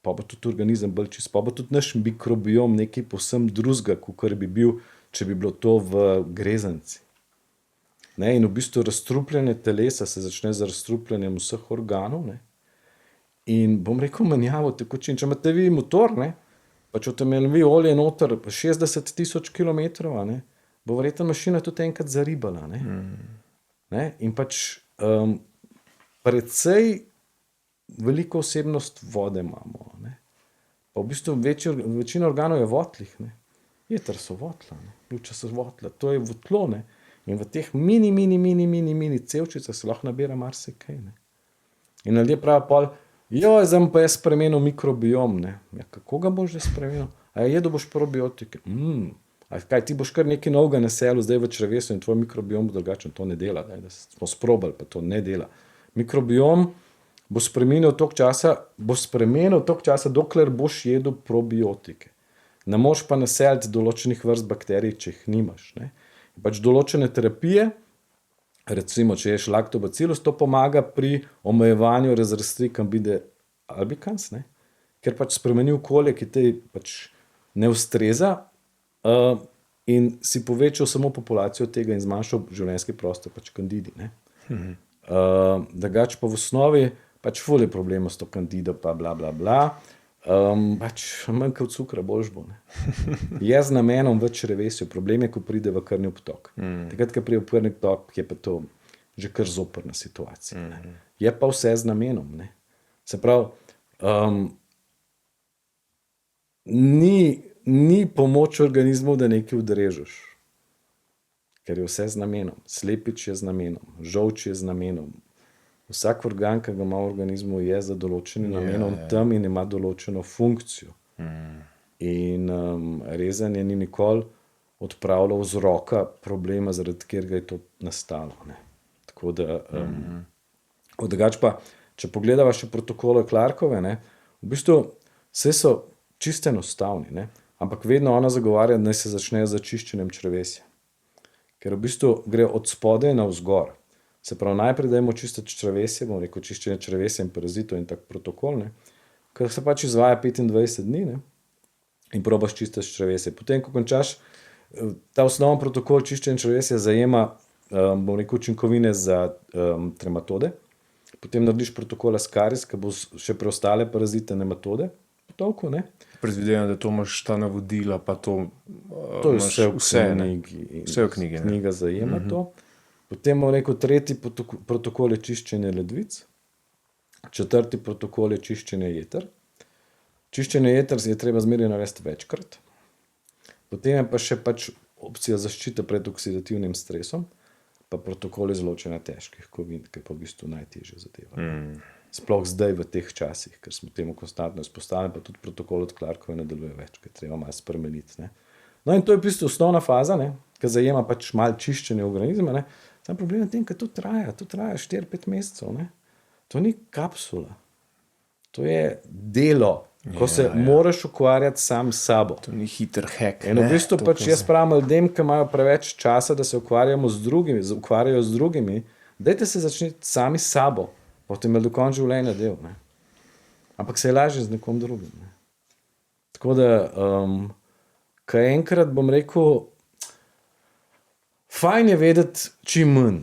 [SPEAKER 2] pa bo tudi organizem bolj čist, pa bo tudi naš mikrobiom nekaj povsem drugega, kot bi bil, če bi bilo to v grezanci. Ne, in v bistvu razstrupljanje telesa se začne z razstrupljanjem vseh organov, ne. In bom rekel, menjavo tekočin. Če imate vi motor, ne, pa če boste imeli vi olje noter 60,000 kilometrov, ne, bo verjetno mašina tudi enkrat zaribala. Ne. Ne, in pač precej veliko vsebnost vode imamo. Ne. Pa v bistvu večina organov je votlih. Ne. Jeter so votla, ne. Pljuča so votla, to je votlo, ne. In v teh mini cevčicah se lahko nabira marsikaj. Ne. In ljudje pravijo pol, zdaj pa jaz spremenil mikrobiom. Ne. Ja, kako ga boš že spremenil? A jedo boš probiotike? A kaj, ti boš kar nekaj novega naselil zdaj v črevesu in tvoj mikrobiom bo drugačen? To ne dela. Ne. Da smo sprobali, pa to ne dela. Mikrobiom bo spremenil toliko časa, dokler boš jedel probiotike. Ne moš pa naseliti določenih vrst bakterij, če jih nimaš. Ne. Pač določene terapije, recimo, če ješ laktobacillus, to pomaga pri omejevanju razrasti Candide albicans, ne, ker pač spremeni okolje, ki te pač ne ustreza in si povečal samo populacijo tega in zmanjšal življenjski prostor pač Candidi. Ne. Drugače pa v osnovi pač ful je problema s to Candido pa bla. Pač manj kot cukra boljš bo. Ne. Je z namenom v črevesju. Problem je, ko pride v krvni obtok. Takrat, ko pride v krvni obtok, je pa to že kar zoprna situacija. Ne. Je pa vse z namenom. Ne. Se pravi, ni pomoč organizmu, da nekaj odrežeš. Ker je vse z namenom. Slepič je z namenom, žolč je z namenom. Vsak organ, ki ga ima v organizmu, je za določenim namenom tam in ima določeno funkcijo. In rezanje ni nikoli odpravilo vzroka problema, zaradi katerega je to nastalo. Ne. Tako da, drugače pa, če pogledava še protokole Clarkove, ne, v bistvu vse so čisto enostavni, ne, ampak vedno ona zagovarja, da naj se začne z čiščenjem črevesja. Ker v bistvu gre od spodaj navzgor. Se pravi, najprej dajmo čistiti črevesje, bom rekel čiščenje črevesja in parazitov in tak protokol, ne, ker se pač izvaja 25 dni, ne, in probaš čistiti črevesje. Potem, ko končaš, ta osnoven protokol čiščenja črevesja zajema, bom rekel, učinkovine za trematode, potem narediš protokol Ascaris, ki bo še preostale parazite nematode potovko, ne.
[SPEAKER 1] Predvidevam, da to imaš ta navodila, pa to
[SPEAKER 2] To je vse v knjigi.
[SPEAKER 1] Vse v knjigi, ne.
[SPEAKER 2] Knjiga zajema to. Potem bom rekel, tretji protokol je čiščenje ledvic, četrti protokol je čiščenje jeter. Čiščenje jeter je treba zmeraj narediti večkrat. Potem je pa še pač opcija zaščite pred oksidativnim stresom, pa protokol izločanja težkih kovin, ki je pa v bistvu najtežja zadeva. Sploh zdaj v teh časih, ker smo temu konstantno izpostavljeni, pa tudi protokol od Clarkove ne deluje več, ker treba malo spremeniti. Ne. No in to je v bistvu osnovna faza, ne, ki zajema pač malo čiščenje organizma. Ne. Sam problem je tem, ker to traja 4-5 mesecev. Ne. To ni kapsula. To je delo, ko se moraš ukvarjati sam s sabo.
[SPEAKER 1] To ni hiter hack.
[SPEAKER 2] In v bistvu pač jaz pravim ljudem, ki imajo preveč časa, da se ukvarjajo z drugimi, dajte se začniti sami s sabo, potem je do konca življenja del. Ne. Ampak se je lažje z nekom drugim. Ne. Tako da, kaj enkrat bom rekel, fajn je vedeti čim manj.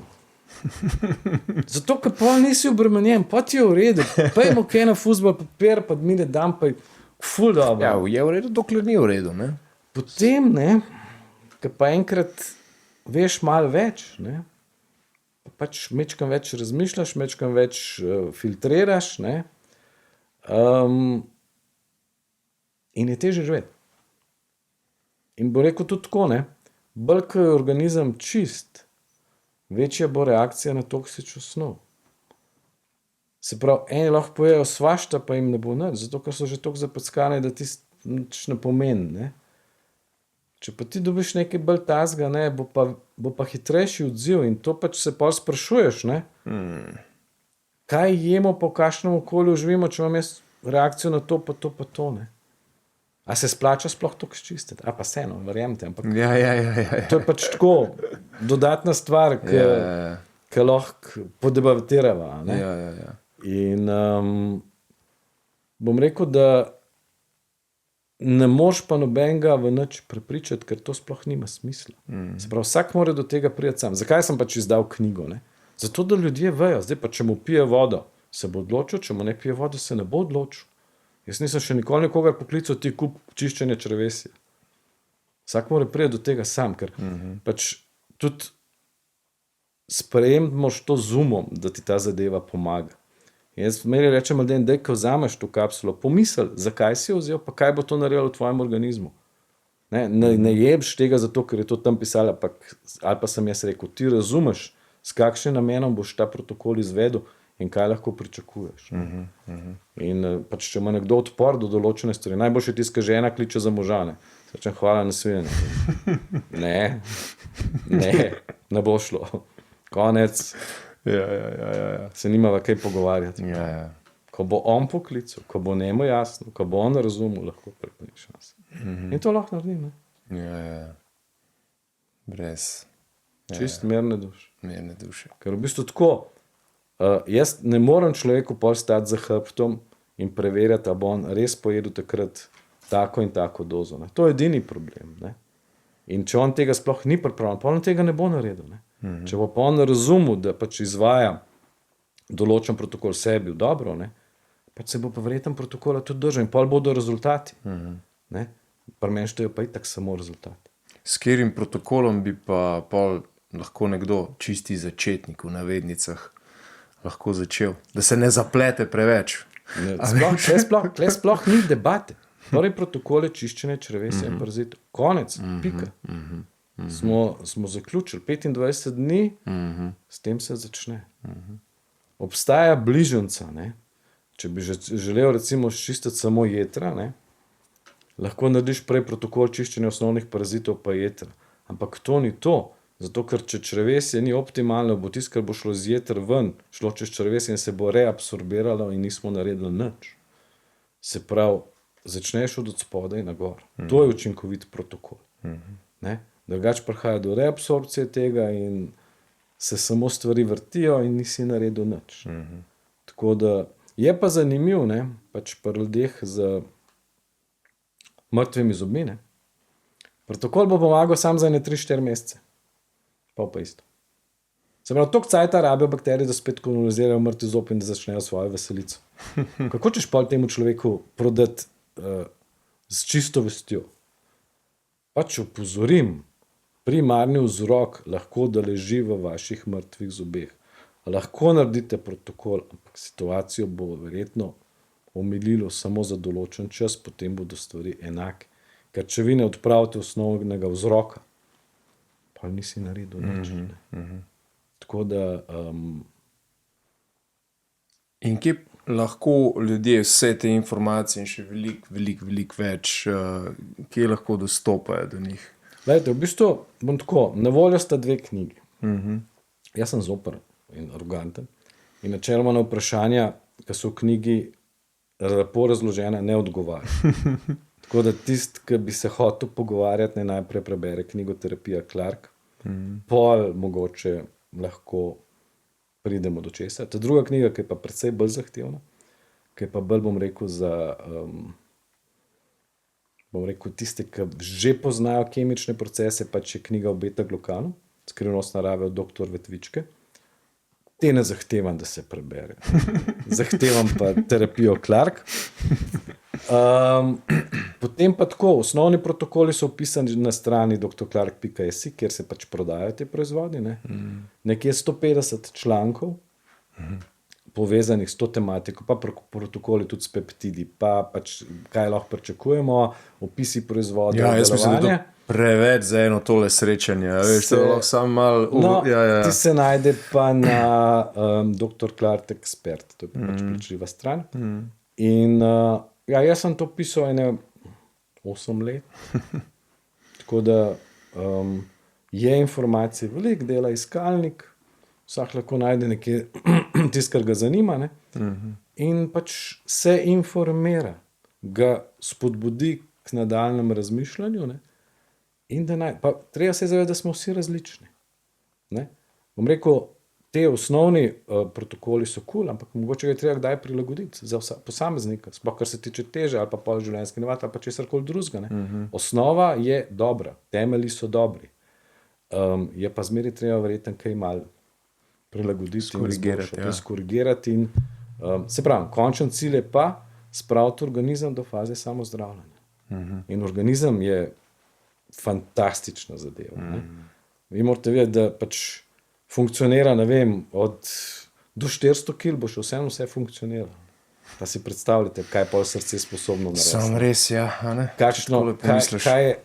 [SPEAKER 2] Zato, ker pa nisi obremenjen, pa ti je v redu, pojmo kaj na fuzbol papir, pa mi ne dam, pa je ful dobro.
[SPEAKER 1] Ja, je v redu, dokler ni v redu, ne.
[SPEAKER 2] Potem, ne, ker pa enkrat veš malo več, ne, pač mečkam več razmišljaš, mečkam več filtriraš, ne, In je težje živeti. In bo rekel tudi tako, ne, bolj ko je organizem čist, večja bo reakcija na toksično snov. Se pravi, eni lahko pojejo svašta, pa jim ne bo nič, zato ker so že toliko zapackani, da ti nič ne pomeni, ne. Če pa ti dobiš nekaj bolj tazga, ne, bo pa hitrejši odziv in to pač se pol sprašuješ, ne. Kaj jemo, po kakšnem okolju živimo, če imam jaz reakcijo na to, pa to, ne. A se splača sploh toliko čistiti? A pa vseeno, verjemite, ampak
[SPEAKER 1] Ja.
[SPEAKER 2] to je pač tako dodatna stvar, ki lahko podebatirava, ne.
[SPEAKER 1] Ja.
[SPEAKER 2] In bom rekel, da ne moš pa nobenega v nič prepričati, ker to sploh nima smisla. Se pravi, vsak mora do tega priti sam. Zakaj sem pač izdal knjigo, ne? Zato, da ljudje vejo. Zdaj pa, če mu pije vodo, se bo odločil, če mu ne pije vodo, se ne bo odločil. Jaz nisem še nikoli nekoga poklical, ti kup čiščenje črevesja. Vsak mora priti do tega sam, ker pač tudi sprejemimo to z umom, da ti ta zadeva pomaga. Jaz meni rečem ljudem, daj, ko vzameš to kapsulo, pomisli, zakaj si jo vzel, pa kaj bo to naredilo v tvojem organizmu. Ne jebš tega zato, ker je to tam pisalo, ali pa sem jaz rekel, ti razumeš, s kakšnim namenom boš ta protokol izvedel in kaj lahko pričakuješ. In pač, če ima nekdo odpor do določene stvari, najboljše tisto, ki žena kliče za moža, ne. Rečem, hvala, nasvidenje. Ne bo šlo. Konec.
[SPEAKER 1] Ja.
[SPEAKER 2] Se nimava kaj pogovarjati.
[SPEAKER 1] Ja.
[SPEAKER 2] Ko bo on poklical, ko bo njemu jasno, ko bo on razumel, lahko prepneš nas. In to lahko naredim, ne?
[SPEAKER 1] Ja. Brez
[SPEAKER 2] Čist mirne duše.
[SPEAKER 1] mirne duše.
[SPEAKER 2] Ker v bistvu tako, jaz ne morem človeku pol stati za hrbtom in preverjati, a bo on res pojedel takrat tako in tako dozo, ne? To je edini problem, ne? In če on tega sploh ni pripravljen, pa on tega ne bo naredil, ne? Če bo pa on razumel, da pač izvaja določen protokol sebi v dobro, ne, pač se bo pa verjetno protokola tudi držal in pol bodo rezultati. Ne? Pri meni štejo pa itak samo rezultati.
[SPEAKER 1] S katerim protokolom bi pa pol lahko nekdo čisti začetnik v navednicah lahko začel, da se ne zaplete preveč?
[SPEAKER 2] Tle sploh ni debate. Torej protokol je čiščenje črevesja in parazitov. Konec, pika. Smo zaključili 25 dni, s tem se začne. Obstaja bližnjica, ne? Če bi želel recimo čistiti samo jetra, ne? Lahko narediš prej protokol čiščenja osnovnih parazitov pa jetra. Ampak to ni to. Zato, ker če črevesje ni optimalno, bo tisto, kar bo šlo z jeter ven, šlo čez črevesje in se bo reabsorbiralo in nismo naredili nič. Se pravi, začneš od spodaj na gor. To je učinkovit protokol. Ne? Drugače prihaja do reabsorpcije tega in se samo stvari vrtijo in nisi naredil nič. Tako da je pa zanimiv, ne, pač pri ljudeh z mrtvimi zobmi, ne. Protokol bo pomagal samo za 3-4 mesece. Pa isto. Se pravi, toliko cajta rabijo bakterije, da spet kolonizirajo mrtvi zob in da začnejo svojo veselico. Kako češ pol temu človeku prodati z čisto vestjo? Pač opozorim, primarni vzrok lahko da leži v vaših mrtvih zobeh. Lahko naredite protokol, ampak situacijo bo verjetno omililo samo za določen čas, potem bodo stvari enake. Ker če vi ne odpravite osnovnega vzroka, pa nisi naredil nič. Tako da...
[SPEAKER 1] In kje lahko ljudje vse te informacije in še veliko več, kje lahko dostopajo do njih?
[SPEAKER 2] Glejte, v bistvu bom tako, na voljo sta 2 knjigi. Jaz sem zoper in aroganten in načeloma na vprašanja, ki so v knjigi lepo razložena, ne odgovarja. Tako da tisti, ki bi se hotel pogovarjati, ne najprej prebere knjigo Terapija Clark, pol mogoče lahko pridemo do česa. Ta druga knjiga, ki je pa precej bolj zahtevna, ki je pa bolj, bom rekel, za tiste, ki že poznajo kemične procese, pač je knjiga o beta-glukanu, Skrivnost narave od dr. Vetvičke. Te ne zahtevam, da se prebere. Zahtevam pa Terapijo Clark. Potem pa tako, osnovni protokoli so opisani na strani drclark.js, kjer se pač prodajajo te proizvodi, ne? Nekje 150 člankov, povezanih s to tematiko, pa protokoli tudi s peptidi, pa pač kaj lahko pričakujemo, opisi proizvodov,
[SPEAKER 3] Ja, jaz mislim, da je
[SPEAKER 2] delovanja.
[SPEAKER 3] to preveč za eno tole srečanje. A veš, to je lahko samo malo...
[SPEAKER 2] No,
[SPEAKER 3] ja.
[SPEAKER 2] ti se najde pa na Dr. Clark Expert, to je pač plačljiva stran. In ja, jaz sem to pisal ene 8 let, tako da je informacije veliko, dela iskalnik, vsak lahko najde nekje tisto, kar ga zanima, ne? In pač se informira, ga spodbudi k nadaljnjem razmišljanju, ne? In da pa treba se zavedati, da smo vsi različni. Ne? Bom rekel, te osnovni protokoli so cool, ampak mogoče ga je treba kdaj prilagoditi za posameznika, sploh kar se tiče teže ali pa polživljenjske navade ali pa česarkoli drugega. Osnova je dobra, temelji so dobri. Je pa zmeraj treba verjetno kaj malo prilagoditi, skorigirati in se pravi, končen cilj je pa spraviti organizem do faze samozdravljanja. In organizem je fantastična zadeva. Vi morate vedeti, da pač funkcionira, ne vem, do 400 kil bo še vse funkcionira. Pa si predstavljate, kaj pol srce je sposobno narediti.
[SPEAKER 3] Sam res, ja.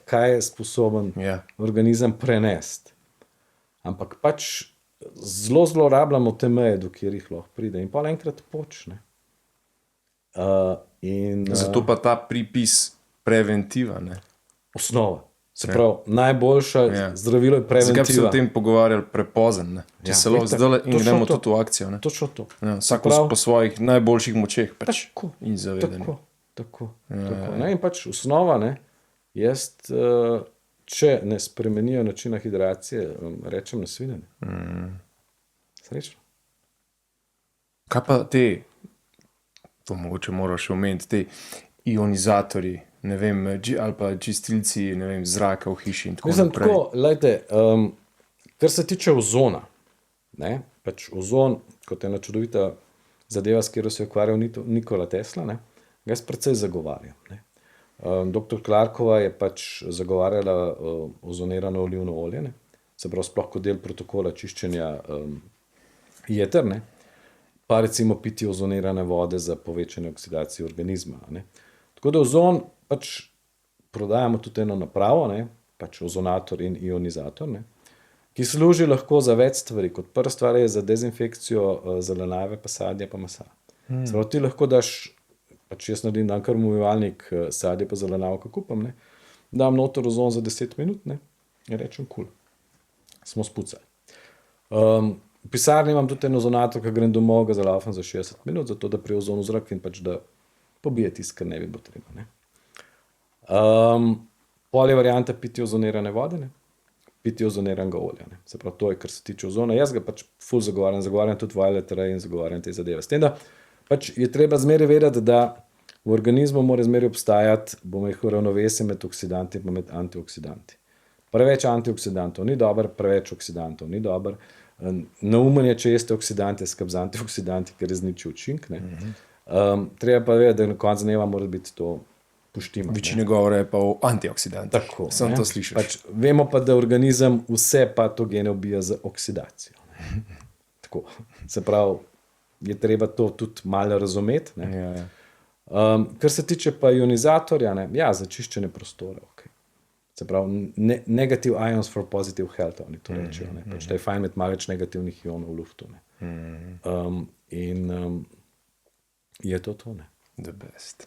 [SPEAKER 2] Kaj je sposoben organizem prenesti. Ampak pač zelo zlorabljamo te meje, do kjer jih lahko pride. In pol enkrat počne.
[SPEAKER 3] Zato pa ta pripis preventiva, ne?
[SPEAKER 2] Osnova. Se pravi, najboljša zdravilo je preventiva.
[SPEAKER 3] Zakaj bi se o tem pogovarjali prepozen, ne? Če se lahko zdaj in gremo tudi v akcijo, ne?
[SPEAKER 2] Točno to.
[SPEAKER 3] Vsako po svojih najboljših močeh pač in zavedanju.
[SPEAKER 2] Tako. In pač osnova, ne, jaz, če ne spremenijo načina hidracije, rečem nasvidenje. Srečno.
[SPEAKER 3] Kaj pa to mogoče moraš omeniti, te ionizatorji, ne vem, ali pa čistilci, ne vem, zraka v hiši in tako naprej.
[SPEAKER 2] Tako, lejte, kar se tiče ozona, ne, pač ozon, kot je ena čudovita zadeva, s katero se je ukvarjal Nikola Tesla, ne, ga jaz precej zagovarjam. Ne. Dr. Clarkova je pač zagovarjala ozonirano olivno olje, ne, se pravi sploh kot del protokola čiščenja jeter, ne, pa recimo piti ozonirane vode za povečanje oksidacije organizma. Ne. Tako da ozon pač prodajamo tudi eno napravo, ne, pač ozonator in ionizator, ne, ki služi lahko za več stvari. Kot prva stvar je za dezinfekcijo zelenjave, pa sadja, pa mesa. Se pravi, ti lahko daš, pač jaz naredim dan kar umivalnik sadje pa zelenjavo, ko kupam, ne, dam noter ozon za 10 minut, ne, in rečem cool. Smo spucali. V pisarni imam tudi en ozonator, ki grem domov, ga zalaufam za 60 minut, zato da pri ozonu zrak in pač da pobije tisto, kar ne bi bilo treba. Ne. Pol je varianta piti ozonirane vode, ne, piti ozoniranega olja. Ne. Se pravi, to je, kar se tiče ozona. Jaz ga pač ful zagovarjam tudi violet ray in zagovarjam te zadeve. S tem, da pač je treba zmeraj vedeti, da v organizmu mora zmeraj obstajati, bomo rekel, ravnovesje med oksidanti in med antioksidanti. Preveč antioksidantov ni dobro, preveč oksidantov ni dobro. Neumen je, če jeste oksidante, skrb z antioksidanti, ker izniči učink. Ne. Treba pa vedeti, da na koncu dneva mora biti to poštima.
[SPEAKER 3] Večina govora je pa o antioksidantih.
[SPEAKER 2] Tako.
[SPEAKER 3] Sam to slišiš.
[SPEAKER 2] Pač, vemo pa, da organizem vse patogene ubija z oksidacijo. Tako. Se pravi, je treba to tudi malo razumeti. Ne.
[SPEAKER 3] Ja.
[SPEAKER 2] Kar se tiče pa ionizatorja, ne, ja, za čiščenje prostora. Okay. Se pravi, negative ions for positive health, oni to rečejo. Ne. Pač, da je fajn imeti malo več negativnih ionov v luftu. Ne. Je to, ne.
[SPEAKER 3] The best.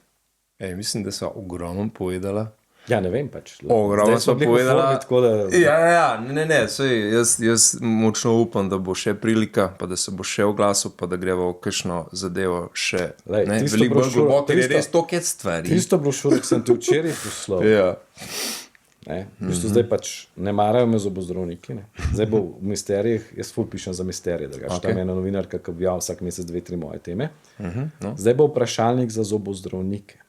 [SPEAKER 3] Mislim, da so ogromno povedala.
[SPEAKER 2] Ja, ne vem pač.
[SPEAKER 3] Ogromno so povedala.
[SPEAKER 2] Da...
[SPEAKER 3] Ja, ne, sej, jaz močno upam, da bo še prilika, pa da se bo še oglasil, pa da greva v kakšno zadevo še veliko bolj globoko, ker je res toliko stvari.
[SPEAKER 2] Tisto brošuro, ki sem ti včeraj poslal.
[SPEAKER 3] Ja.
[SPEAKER 2] Zdaj pač ne marajo me zobozdravniki. Ne. Zdaj bo v misterijih, jaz ful pišem za misterije, da tam je ena novinarka, ki objavlja vsak mesec 2-3 moje teme.
[SPEAKER 3] No.
[SPEAKER 2] Zdaj bo vprašalnik za zobozdravnike.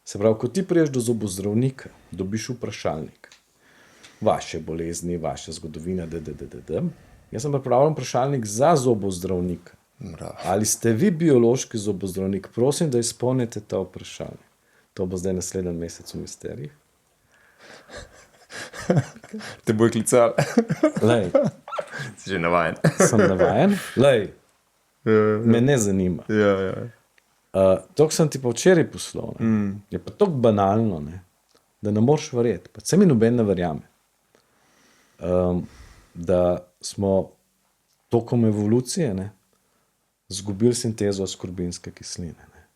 [SPEAKER 2] Se pravi, ko ti priješ do zobozdravnika, dobiš vprašalnik. Vaše bolezni, vaša zgodovina, Jaz sem pripravljen vprašalnik za zobozdravnika. Ali ste vi biološki zobozdravnik? Prosim, da izpolnite ta vprašalnik. To bo zdaj naslednji mesec v misterijih.
[SPEAKER 3] Te boj klical.
[SPEAKER 2] Lej.
[SPEAKER 3] Si že navajen.
[SPEAKER 2] Sem navajen. Lej. me ne zanima. To, kar sem ti pa včeraj poslal, je pa tako banalno, ne, da ne moreš verjeti. Pa se mi noben ne verjame. Da smo tokom evolucije, ne, zgubili sintezo askorbinske kisline. Ne.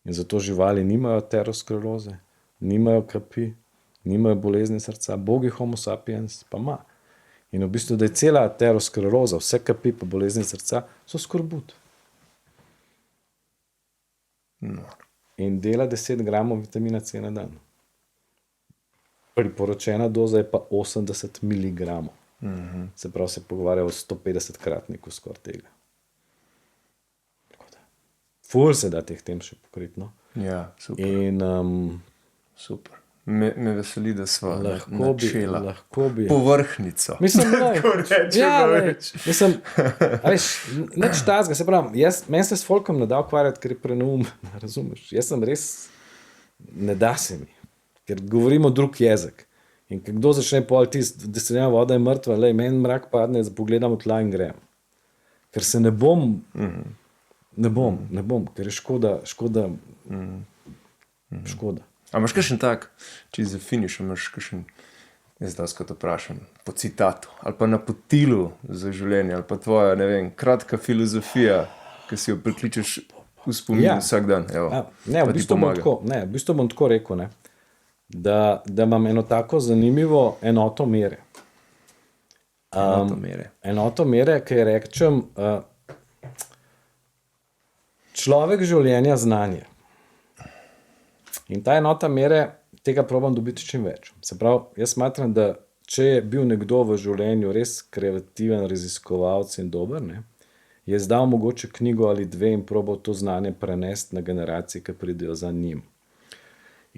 [SPEAKER 2] In zato živali nimajo ateroskleroze, nimajo kapi, nimajo bolezni srca, bogi homo sapiens pa ima. In v bistvu, da je cela ateroskleroza, vse kapi pa bolezni srca, so skorbut. In dela 10 gramov vitamina C na dan. Priporočena doza je pa 80 miligramov. Se pravi, se pogovarja o 150-kratniku skoraj tega. Ful se da teh tem še pokriti, no?
[SPEAKER 3] Ja, super.
[SPEAKER 2] In
[SPEAKER 3] super. Me veseli, da smo načela
[SPEAKER 2] bi,
[SPEAKER 3] povrhnico.
[SPEAKER 2] Mislim,
[SPEAKER 3] ja,
[SPEAKER 2] mislim, veš, nič tazga, se pravi, meni se s folkom ne da ukvarjati, ker je preneum, razumeš? Jaz sem res, ne da se mi, ker govorimo drug jezik. In kdo začne pol tist, destilirana voda je mrtva, lej, meni mrak padne, pogledam v tla in grem. Ker se ne bom, ker je škoda.
[SPEAKER 3] A imaš kakšen tak, če za finiš, imaš kakšen, jaz danes kot vprašam, po citatu, ali pa napotilu za življenje, ali pa tvoja, ne vem, kratka filozofija, ki si jo prikličeš v spomin vsak dan. Evo,
[SPEAKER 2] v bistvu bom tako rekel, ne, da imam eno tako zanimivo enoto mere. Enoto mere, ki rečem, človek življenja znanje. In ta enota mere, tega probam dobiti čim več. Se pravi, jaz smatram, da če je bil nekdo v življenju res kreativen, raziskovalec in dober, ne, je izdal mogoče knjigo ali dve in probal to znanje prenesti na generacije, ki pridejo za njim.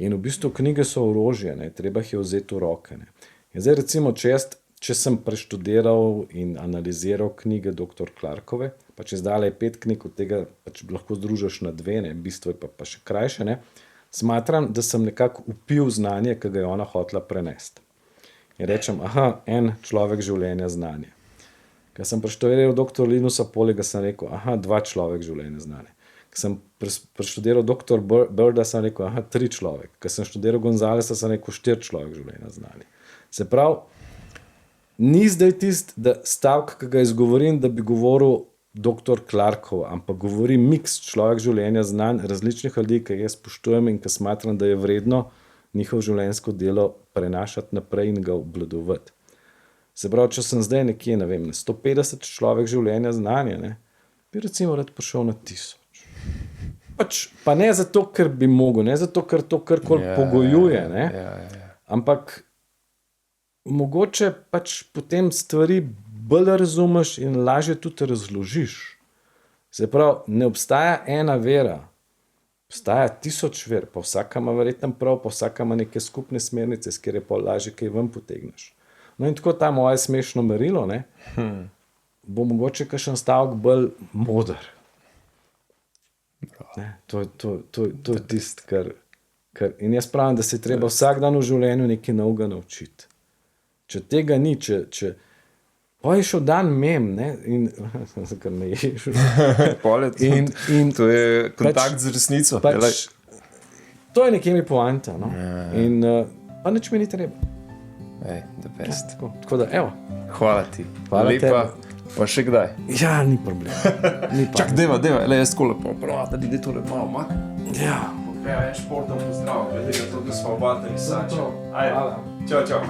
[SPEAKER 2] In v bistvu knjige so orožje, ne, treba jih je vzeti v roke. Ne. In zdaj recimo, če sem preštudiral in analiziral knjige dr. Clarkove, pa če izdala je 5 knjig, od tega pač lahko združiš na 2, ne, bistvo je pa še krajše, ne, smatram, da sem nekako upil znanje, ki ga je ona hotela prenesti. In rečem, en človek življenja znanje. Ko sem preštudiral dr. Linusa Polega, sem rekel, 2 človek življenja znanje. Ko sem preštudiral dr. Birda, sem rekel, 3 človek. Ko sem študiral Gonzalesa, sem rekel, 4 človek življenja znanje. Se pravi, ni zdaj da stavek, ki ga izgovorim, da bi govoril dr. Clarkov, ampak govori miks človek življenja znanj različnih ljudi, ki jaz spoštujem in ki smatram, da je vredno njihov življenjsko delo prenašati naprej in ga obvladovati. Se pravi, če sem zdaj nekje, ne vem, 150 človek življenja znanja, ne, bi recimo rad prišel na 1000. Pa ne zato, ker bi mogel, ne zato, ker to karkoli pogojuje, ne, ampak mogoče pač potem stvari bolj razumeš in lažje tudi razložiš. Se pravi, ne obstaja ena vera, obstaja 1000 ver, pa vsaka ima verjetno prav, pa vsaka ima neke skupne smernice, s kjer je pa lažje kaj ven potegneš. No in tako ta moje smešno merilo, ne, bo mogoče kakšen stavek bolj moder. Ne, to je tist, kar in jaz pravim, da se je treba vsak dan v življenju nekaj novega naučiti. Če tega ni, pa je šel dan mem, ne, in zakaj me ješ.
[SPEAKER 3] To je kontakt z resnico.
[SPEAKER 2] To je nekje mi poanta, no. In pa nič mi ni treba.
[SPEAKER 3] The best.
[SPEAKER 2] Tako da, evo.
[SPEAKER 3] Hvala ti. Hvala lepa. Pa še kdaj?
[SPEAKER 2] Ja, ni problem.
[SPEAKER 3] Čak, deva, jaz tako lepo. Prav, da ide tole malo mak.
[SPEAKER 2] Ja.
[SPEAKER 1] Ja, športom pozdrav, glede na to, da smo oba tenisača. Ajde, čau.